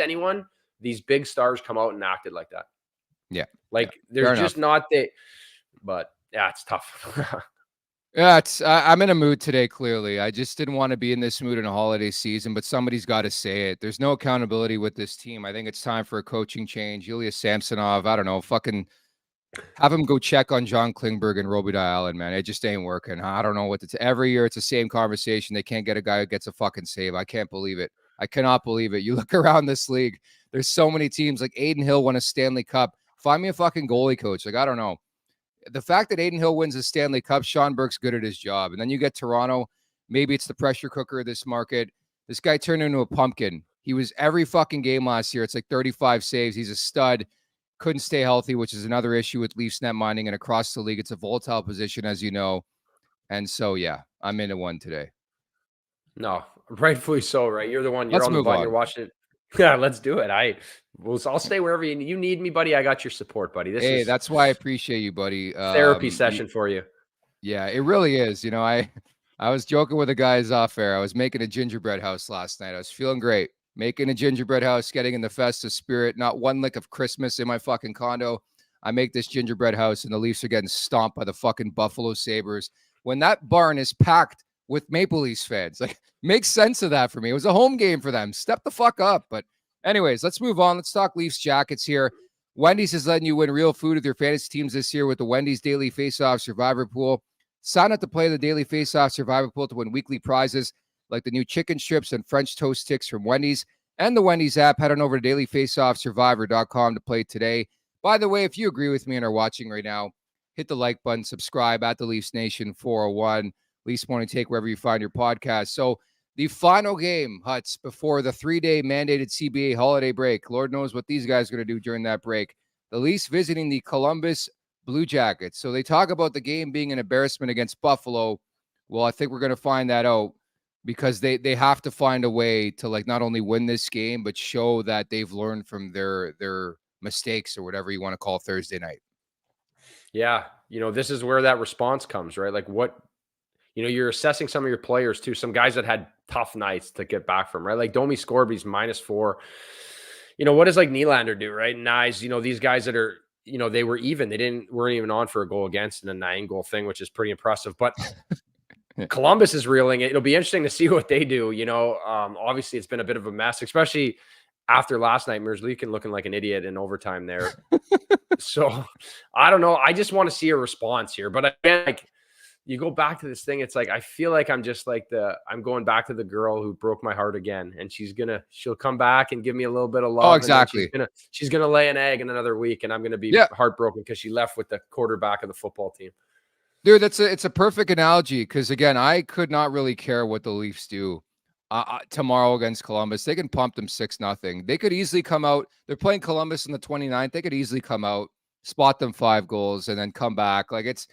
[SPEAKER 3] these big stars come out and acted like that?
[SPEAKER 2] Yeah.
[SPEAKER 3] Like
[SPEAKER 2] Fair
[SPEAKER 3] there's
[SPEAKER 2] enough.
[SPEAKER 3] just not the, but yeah, it's tough.
[SPEAKER 2] Yeah, I'm in a mood today, clearly. I just didn't want to be in this mood in a holiday season, but somebody's got to say it. There's no accountability with this team. I think it's time for a coaching change. Ilya Samsonov, I don't know, fucking have him go check on John Klingberg and Robidas Allen, man. It just ain't working. I don't know what to every year it's the same conversation. They can't get a guy who gets a fucking save. I can't believe it. I cannot believe it. You look around this league, there's so many teams. Like Aiden Hill won a Stanley Cup. Find me a fucking goalie coach. Like, I don't know. The fact that Aiden Hill wins the Stanley Cup, Sean Burke's good at his job. And then you get Toronto. Maybe it's the pressure cooker of this market. This guy turned into a pumpkin. He was every fucking game last year. It's like 35 saves. He's a stud. Couldn't stay healthy, which is another issue with Leafs net mining and across the league. It's a volatile position, as you know. And so, yeah, I'm into one today.
[SPEAKER 3] No, rightfully so, right? You're the one, you're
[SPEAKER 2] Let's
[SPEAKER 3] on the
[SPEAKER 2] move
[SPEAKER 3] button,
[SPEAKER 2] on.
[SPEAKER 3] you're watching it. Yeah, let's do it. I'll stay wherever you need me, buddy. I got your support, buddy. This
[SPEAKER 2] Hey,
[SPEAKER 3] is
[SPEAKER 2] that's why I appreciate you, buddy.
[SPEAKER 3] therapy session for you.
[SPEAKER 2] Yeah, it really is. You know, I was joking with the guys off air. I was making a gingerbread house last night. I was feeling great. Making a gingerbread house, getting in the festive spirit, not one lick of Christmas in my fucking condo. I make this gingerbread house and the Leafs are getting stomped by the fucking Buffalo Sabres. When that barn is packed with Maple Leafs fans, like, makes sense of that for me. It was a home game for them. Step the fuck up. But anyways, let's move on. Let's talk Leafs jackets here. Wendy's is letting you win real food with your fantasy teams this year with the Wendy's Daily Face-Off Survivor Pool. Sign up to play the Daily Face-Off Survivor Pool to win weekly prizes like the new chicken strips and French toast sticks from Wendy's and the Wendy's app. Head on over to dailyfaceoffsurvivor.com to play today. By the way, if you agree with me and are watching right now, hit the like button, subscribe at the Leafs Nation 401. Leafs Morning Take wherever you find your podcast. So the final game, Huts, before the 3-day mandated CBA holiday break. Lord knows what these guys are going to do during that break. The Leafs visiting the Columbus Blue Jackets. So they talk about the game being an embarrassment against Buffalo. Well, I think we're going to find that out because they have to find a way to, like, not only win this game, but show that they've learned from their mistakes or whatever you want to call Thursday night.
[SPEAKER 3] Yeah. This is where that response comes, right? Like you're assessing some of your players too. Some guys that had tough nights to get back from, right? Like Domi Scorby's -4. What does like Nylander do, right? Nice. These guys that are, they were even. They weren't even on for a goal against in a 9-goal thing, which is pretty impressive. But Columbus is reeling it. It'll be interesting to see what they do. Obviously it's been a bit of a mess, especially after last night. Merzlikhin looking like an idiot in overtime there. So I don't know. I just want to see a response here. But again, like, you go back to this thing. It's like, I feel like I'm just like I'm going back to the girl who broke my heart again. And she'll come back and give me a little bit of love.
[SPEAKER 2] Oh, exactly.
[SPEAKER 3] She's going to lay an egg in another week. And I'm going to be heartbroken because she left with the quarterback of the football team.
[SPEAKER 2] Dude, it's a perfect analogy. Cause again, I could not really care what the Leafs do tomorrow against Columbus. They can pump them 6-0. They could easily come out. They're playing Columbus on the 29th. They could easily come out, spot them 5 goals and then come back. Like it's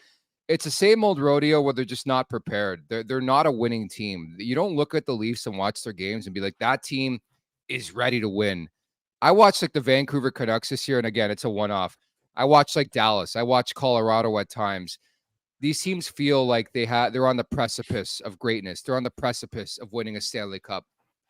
[SPEAKER 2] the same old rodeo where they're just not prepared. They're not a winning team. You don't look at the Leafs and watch their games and be like, that team is ready to win. I watched like the Vancouver Canucks this year, and again, it's a one-off. I watched like Dallas. I watched Colorado at times. These teams feel like they're on the precipice of greatness. They're on the precipice of winning a Stanley Cup.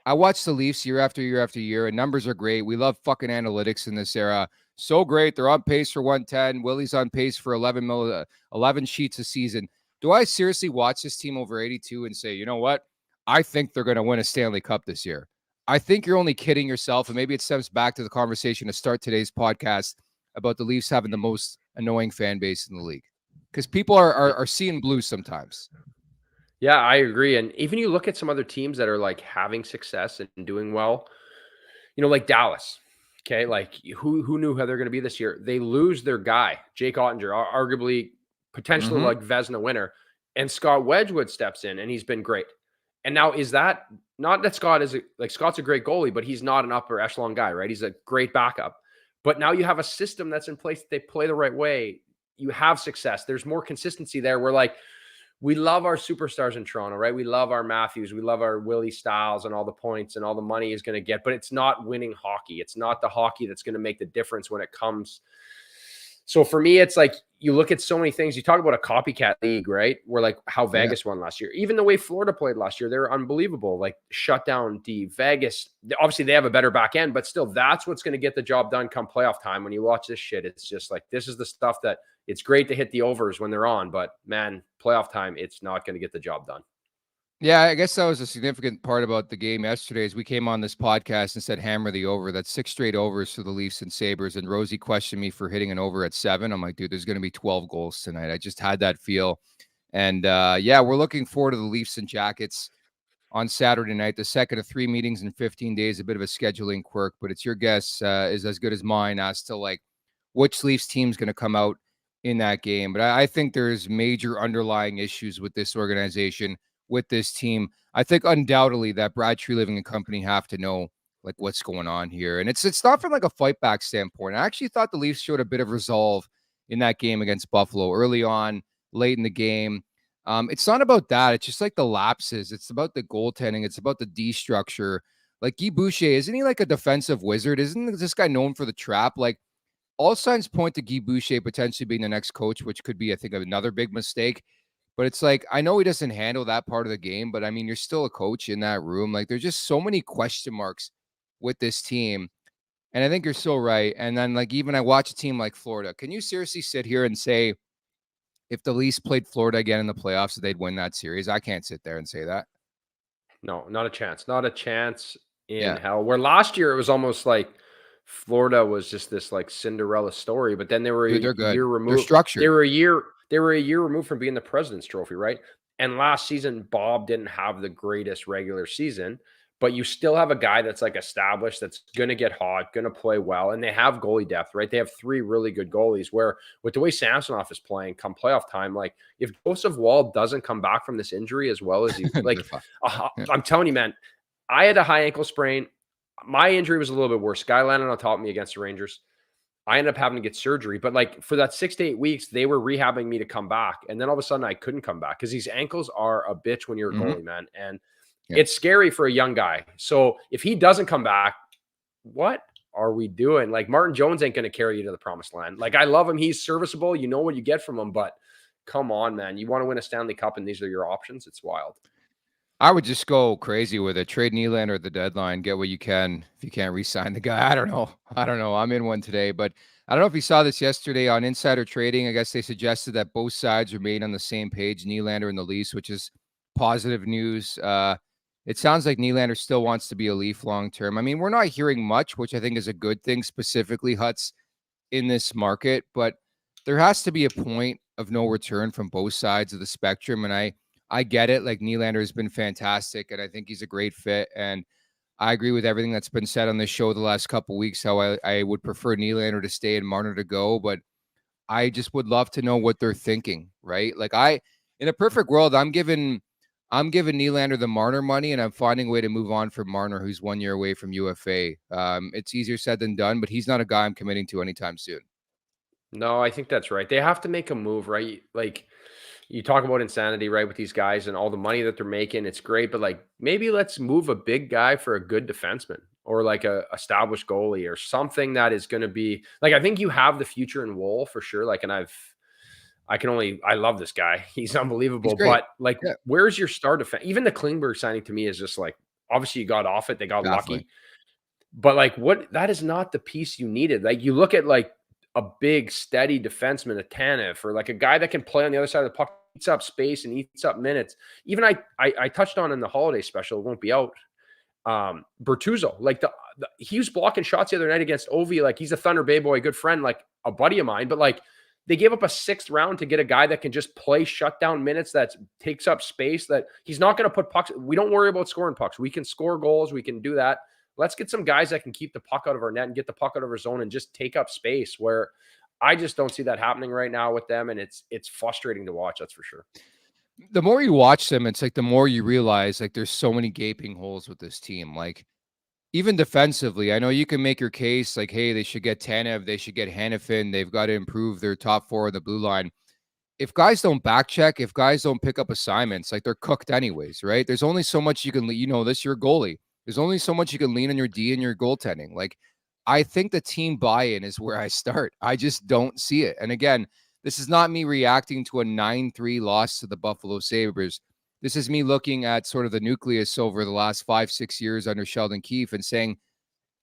[SPEAKER 2] I watch the Leafs year after year after year, and numbers are great. We love fucking analytics in this era. So great. They're on pace for 110. Willie's on pace for 11 sheets a season. Do I seriously watch this team over 82 and say, you know what? I think they're going to win a Stanley Cup this year. I think you're only kidding yourself. And maybe it stems back to the conversation to start today's podcast about the Leafs having the most annoying fan base in the league. Because people are seeing blue sometimes.
[SPEAKER 3] Yeah, I agree. And even you look at some other teams that are like having success and doing well, like Dallas. Okay, like who knew how they're going to be this year? They lose their guy, Jake Ottinger, arguably potentially like Vezina winner, and Scott Wedgwood steps in and he's been great. And now is that not that Scott is Scott's a great goalie, but he's not an upper echelon guy, right? He's a great backup. But now you have a system that's in place that they play the right way. You have success. There's more consistency there. We're like, we love our superstars in Toronto, right? We love our Matthews. We love our Willie Styles and all the points and all the money he's going to get, but it's not winning hockey. It's not the hockey that's going to make the difference when it comes. So for me, it's like, you look at so many things. You talk about a copycat league, right? Where like how Vegas won last year, even the way Florida played last year, they're unbelievable. Like shut down D. Vegas, obviously they have a better back end, but still that's what's going to get the job done come playoff time. When you watch this shit, it's just like, this is the stuff that it's great to hit the overs when they're on, but man, playoff time, it's not going to get the job done.
[SPEAKER 2] Yeah, I guess that was a significant part about the game yesterday is we came on this podcast and said hammer the over. That's 6 straight overs for the Leafs and Sabres. And Rosie questioned me for hitting an over at 7. I'm like, dude, there's going to be 12 goals tonight. I just had that feel. And yeah, we're looking forward to the Leafs and Jackets on Saturday night, the second of 3 meetings in 15 days, a bit of a scheduling quirk, but it's your guess is as good as mine as to like which Leafs team's going to come out in that game. But I think there's major underlying issues with this organization, with this team. I think undoubtedly that Brad Treliving and company have to know like what's going on here. And it's not from like a fight back standpoint. I actually thought the Leafs showed a bit of resolve in that game against Buffalo early on, late in the game. It's not about that. It's just like the lapses. It's about the goaltending. It's about the D structure. Like Guy Boucher, isn't he like a defensive wizard? Isn't this guy known for the trap? Like all signs point to Guy Boucher potentially being the next coach, which could be, I think, another big mistake. But it's like, I know he doesn't handle that part of the game, but I mean, you're still a coach in that room. Like there's just so many question marks with this team. And I think you're so right. And then like, even I watch a team like Florida. Can you seriously sit here and say, if the Leafs played Florida again in the playoffs, they'd win that series? I can't sit there and say that.
[SPEAKER 3] No, not a chance. Not a chance in hell. Where last year it was almost like Florida was just this like Cinderella story, but then they were
[SPEAKER 2] Dude, they're good.
[SPEAKER 3] year removed.
[SPEAKER 2] They're structured.
[SPEAKER 3] They were a year removed from being the President's Trophy, right? And last season, Bob didn't have the greatest regular season, but you still have a guy that's like established, that's going to get hot, going to play well, and they have goalie depth, right? They have 3 really good goalies. Where with the way Samsonov is playing, come playoff time, like if Joseph Wall doesn't come back from this injury as well as he, like, I'm telling you, man, I had a high ankle sprain. My injury was a little bit worse. Guy landed on top of me against the Rangers. I ended up having to get surgery, but like for that 6 to 8 weeks, they were rehabbing me to come back. And then all of a sudden I couldn't come back because these ankles are a bitch when you're a goalie, man. And it's scary for a young guy. So if he doesn't come back, what are we doing? Like Martin Jones ain't going to carry you to the promised land. Like I love him. He's serviceable. You know what you get from him, but come on, man. You want to win a Stanley Cup and these are your options. It's wild.
[SPEAKER 2] I would just go crazy with it. Trade Nylander at the deadline. Get what you can. If you can't re-sign the guy, I don't know. I'm in one today, but I don't know if you saw this yesterday on Insider Trading. I guess they suggested that both sides remain on the same page, Nylander and the Leafs, which is positive news. It sounds like Nylander still wants to be a Leaf long-term. I mean, we're not hearing much, which I think is a good thing, specifically Huts in this market, but there has to be a point of no return from both sides of the spectrum. And I get it. Like Nylander has been fantastic, and I think he's a great fit. And I agree with everything that's been said on this show the last couple of weeks, how I would prefer Nylander to stay and Marner to go. But I just would love to know what they're thinking, right? Like in a perfect world, I'm giving Nylander the Marner money, and I'm finding a way to move on from Marner, who's 1 year away from UFA. It's easier said than done, but he's not a guy I'm committing to anytime soon.
[SPEAKER 3] No, I think that's right. They have to make a move, right? Like you talk about insanity, right, with these guys and all the money that they're making. It's great, but like maybe let's move a big guy for a good defenseman or like a established goalie or something that is going to be like, I think you have the future in Woll for sure. Like, and I love this guy. He's unbelievable. But like, where's your star defense? Even the Klingberg signing to me is just like, obviously you got off it. They got lucky. But like that is not the piece you needed. Like you look at like a big, steady defenseman, a Tanev, or like a guy that can play on the other side of the puck, eats up space and eats up minutes. Even I touched on in the holiday special, it won't be out. Bertuzzo, like he was blocking shots the other night against Ovi. Like he's a Thunder Bay boy, good friend, like a buddy of mine. But like they gave up a 6th round to get a guy that can just play shutdown minutes, that takes up space, that he's not going to put pucks. We don't worry about scoring pucks. We can score goals. We can do that. Let's get some guys that can keep the puck out of our net and get the puck out of our zone and just take up space, where I just don't see that happening right now with them. And it's frustrating to watch. That's for sure.
[SPEAKER 2] The more you watch them, it's like the more you realize like there's so many gaping holes with this team. Like even defensively, I know you can make your case like, hey, they should get Tanev, they should get Hannafin, they've got to improve their top 4 in the blue line. If guys don't back check, if guys don't pick up assignments, like they're cooked anyways, right? There's only so much you can, this you're a goalie. There's only so much you can lean on your D and your goaltending. Like I think the team buy-in is where I start. I just don't see it. And again, This is not me reacting to a 9-3 loss to the Buffalo Sabres. This is me looking at sort of the nucleus over the last 5-6 years under Sheldon Keefe and saying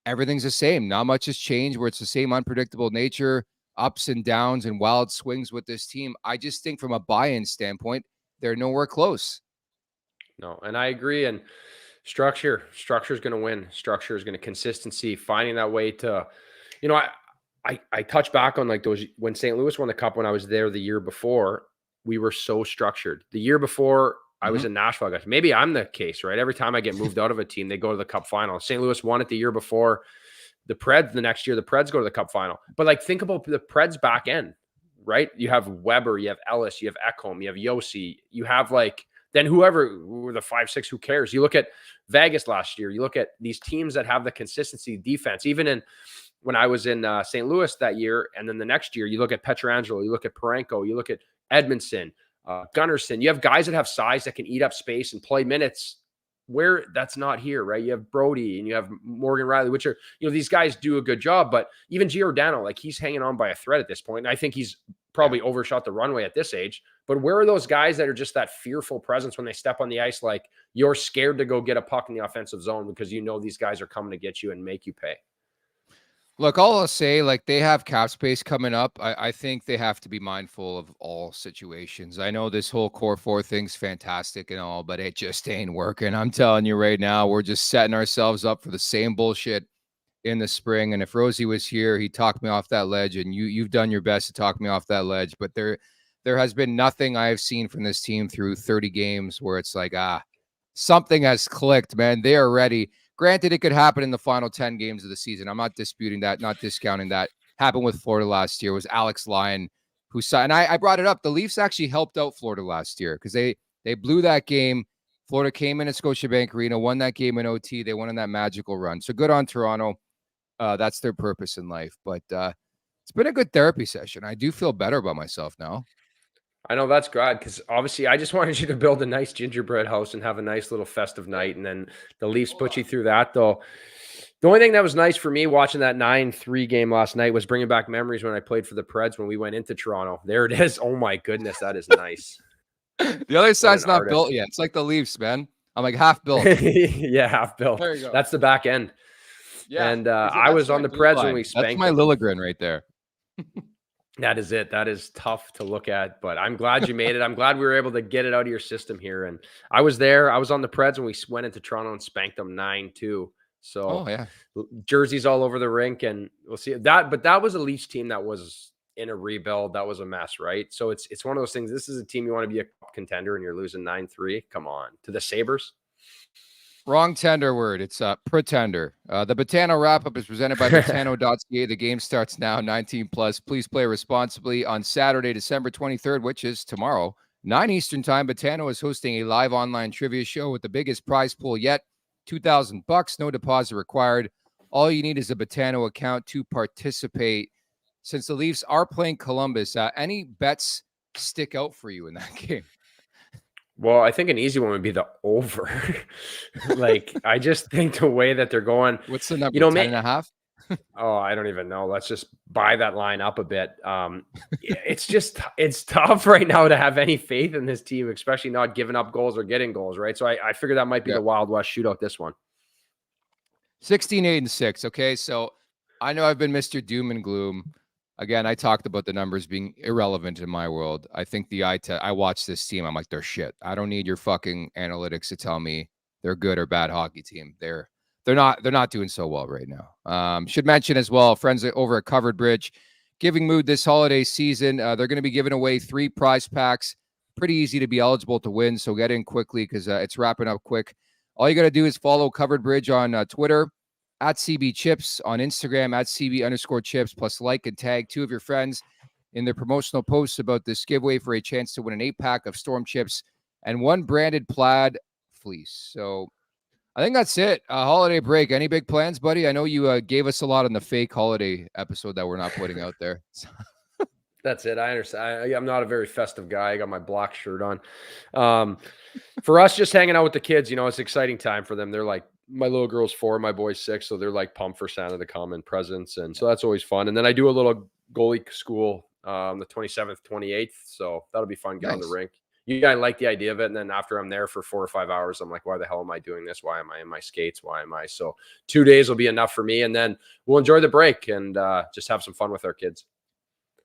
[SPEAKER 2] everything's the same. Not much has changed, where it's the same unpredictable nature, ups and downs and wild swings with this team. I just think from a buy-in standpoint, they're nowhere close.
[SPEAKER 3] No, and I agree. And structure is going to win. Structure is going to consistency, finding that way to, I touch back on like those when St. Louis won the cup when I was there the year before. We were so structured. The year before I was in Nashville, guys. Maybe I'm the case, right? Every time I get moved out of a team, they go to the cup final. St. Louis won it the year before. The Preds, the next year, the Preds go to the cup final. But like, think about the Preds back end, right? You have Weber, you have Ellis, you have Ekholm, you have Yossi, you have like, then whoever were the 5-6, who cares? You look at Vegas last year, you look at these teams that have the consistency defense, even when I was in St. Louis that year. And then the next year, you look at Pietrangelo, you look at Parenko, you look at Edmondson, Gunnarsson. You have guys that have size that can eat up space and play minutes where that's not here, right? You have Brody and you have Morgan Riley, which are, these guys do a good job, but even Giordano, like he's hanging on by a thread at this point. And I think he's probably overshot the runway at this age, but where are those guys that are just that fearful presence when they step on the ice? Like you're scared to go get a puck in the offensive zone because these guys are coming to get you and make you pay.
[SPEAKER 2] Look, all I'll say, like they have cap space coming up. I think they have to be mindful of all situations. I know this whole core four thing's fantastic and all, but it just ain't working. I'm telling you right now, we're just setting ourselves up for the same bullshit in the spring. And if Rosie was here, he talked me off that ledge, and you've done your best to talk me off that ledge. But there has been nothing I have seen from this team through 30 games where it's like, something has clicked, man. They are ready. Granted, it could happen in the final 10 games of the season. I'm not disputing that, not discounting that. Happened with Florida last year. It was Alex Lyon who signed. And I brought it up. The Leafs actually helped out Florida last year because they blew that game. Florida came in at Scotiabank Arena, won that game in OT. They won in that magical run. So good on Toronto. That's their purpose in life. But it's been a good therapy session. I do feel better about myself now.
[SPEAKER 3] I know that's good because obviously I just wanted you to build a nice gingerbread house and have a nice little festive night. And then the Leafs put you through that, though. The only thing that was nice for me watching that 9-3 game last night was bringing back memories when I played for the Preds when we went into Toronto. There it is. Oh, my goodness. That is nice.
[SPEAKER 2] The other side's not built yet. It's like the Leafs, man. I'm like half built.
[SPEAKER 3] Yeah, half built.
[SPEAKER 2] There you go.
[SPEAKER 3] That's the back end. Yeah. And I was on the Preds when we spanked.
[SPEAKER 2] That's my Liljegren right there.
[SPEAKER 3] That is it. That is tough to look at, but I'm glad you made it. I'm glad we were able to get it out of your system here. And I was there. I was on the Preds when we went into Toronto and spanked them 9-2. So jerseys all over the rink, and we'll see that. But that was a Leafs team that was in a rebuild. That was a mess, right? So it's one of those things. This is a team you want to be a contender, and you're losing 9-3. Come on, to the Sabres.
[SPEAKER 2] Wrong tender word. It's pretender. The Betano wrap-up is presented by Betano.ca. The game starts now, 19+. Please play responsibly. On Saturday, December 23rd, which is tomorrow, 9 Eastern time, Betano is hosting a live online trivia show with the biggest prize pool yet, $2,000. No deposit required. All you need is a Betano account to participate. Since the Leafs are playing Columbus, any bets stick out for you in that game?
[SPEAKER 3] Well, I think an easy one would be the over. Like, I just think the way that they're going.
[SPEAKER 2] What's the number? 10.5?
[SPEAKER 3] Oh, I don't even know. Let's just buy that line up a bit. It's tough right now to have any faith in this team, especially not giving up goals or getting goals, right? So I figure that might be the Wild West shootout, this one.
[SPEAKER 2] 16-8-6. Okay, so I know I've been Mr. Doom and Gloom. Again, I talked about the numbers being irrelevant in my world. I think I watch this team. I'm like, they're shit. I don't need your fucking analytics to tell me they're good or bad hockey team. They're not doing so well right now. Should mention as well, friends over at Covered Bridge, Giving Mood this holiday season. They're going to be giving away 3 prize packs. Pretty easy to be eligible to win, so get in quickly because it's wrapping up quick. All you got to do is follow Covered Bridge on Twitter, at CB Chips, on Instagram, at CB_Chips, plus like and tag 2 of your friends in their promotional posts about this giveaway for a chance to win an 8-pack of Storm Chips and 1 branded plaid fleece. So I think that's it. Holiday break. Any big plans, buddy? I know you gave us a lot on the fake holiday episode that we're not putting out there.
[SPEAKER 3] That's it. I understand. I'm not a very festive guy. I got my black shirt on. For us, just hanging out with the kids, it's an exciting time for them. They're like, my little girl's 4, my boy's 6, so they're like pumped for Santa to come and presents, and so that's always fun. And then I do a little goalie school the 27th, 28th. So that'll be fun. Get on the
[SPEAKER 2] Nice.
[SPEAKER 3] rink. I like the idea of it. And then after I'm there for 4 or 5 hours, I'm like, why the hell am I doing this? Why am I in my skates? Why am I? So 2 days will be enough for me. And then we'll enjoy the break and just have some fun with our kids.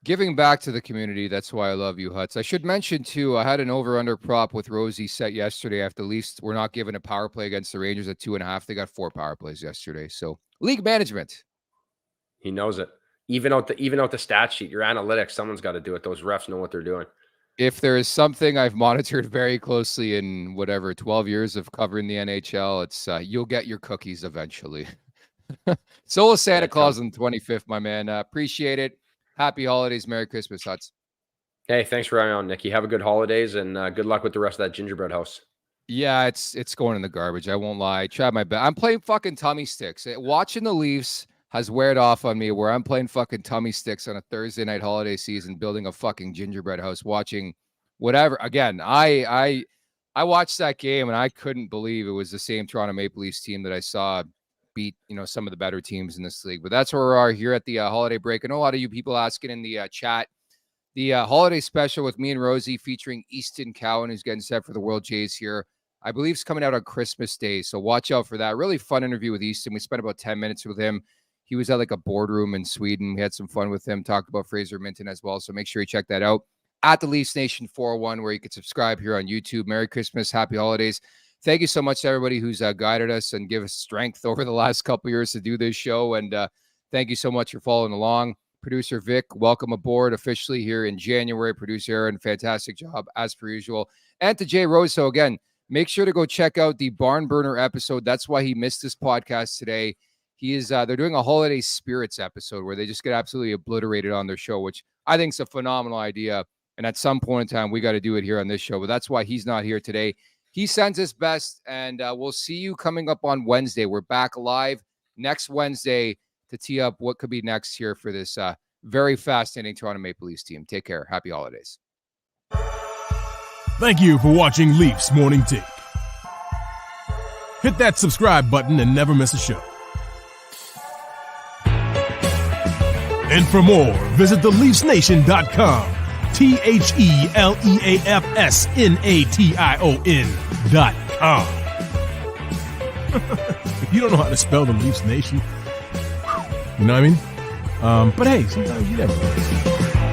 [SPEAKER 2] Giving back to the community. That's why I love you, Huts. I should mention, too, I had an over-under prop with Rosie set yesterday after the Leafs were not given a power play against the Rangers at 2.5. They got 4 power plays yesterday. So league management.
[SPEAKER 3] He knows it. Even out the stat sheet, your analytics, someone's got to do it. Those refs know what they're doing.
[SPEAKER 2] If there is something I've monitored very closely in 12 years of covering the NHL, it's you'll get your cookies eventually. Solo Santa Claus on the 25th, my man. Appreciate it. Happy holidays. Merry Christmas, Huts.
[SPEAKER 3] Hey, thanks for having on, Nicky. Have a good holidays and good luck with the rest of that gingerbread house.
[SPEAKER 2] Yeah, it's going in the garbage. I won't lie. Try my best. I'm playing fucking tummy sticks. Watching the Leafs has weared off on me where I'm playing fucking tummy sticks on a Thursday night holiday season, building a fucking gingerbread house, watching whatever. Again, I watched that game and I couldn't believe it was the same Toronto Maple Leafs team that I saw beat, some of the better teams in this league. But that's where we are here at the holiday break. I know a lot of you people asking in the chat, the holiday special with me and Rosie featuring Easton Cowan, who's getting set for the World Jays here. I believe it's coming out on Christmas Day. So watch out for that. Really fun interview with Easton. We spent about 10 minutes with him. He was at like a boardroom in Sweden. We had some fun with him, talked about Fraser Minton as well. So make sure you check that out at the Leafs Nation 401, where you can subscribe here on YouTube. Merry Christmas. Happy holidays. Thank you so much to everybody who's guided us and give us strength over the last couple of years to do this show. And thank you so much for following along. Producer Vic, welcome aboard officially here in January. Producer Aaron, fantastic job as per usual. And to Jay Rose. So again, make sure to go check out the Barn Burner episode. That's why he missed this podcast today. They're doing a holiday spirits episode where they just get absolutely obliterated on their show, which I think is a phenomenal idea. And at some point in time, we got to do it here on this show. But that's why he's not here today. He sends his best, and we'll see you coming up on Wednesday. We're back live next Wednesday to tee up what could be next here for this very fascinating Toronto Maple Leafs team. Take care. Happy holidays.
[SPEAKER 1] Thank you for watching Leafs Morning Take. Hit that subscribe button and never miss a show. And for more, visit theleafsnation.com. TheLeafsNation.com. If you don't know how to spell the Leafs Nation, you know what I mean? But hey, sometimes you never know.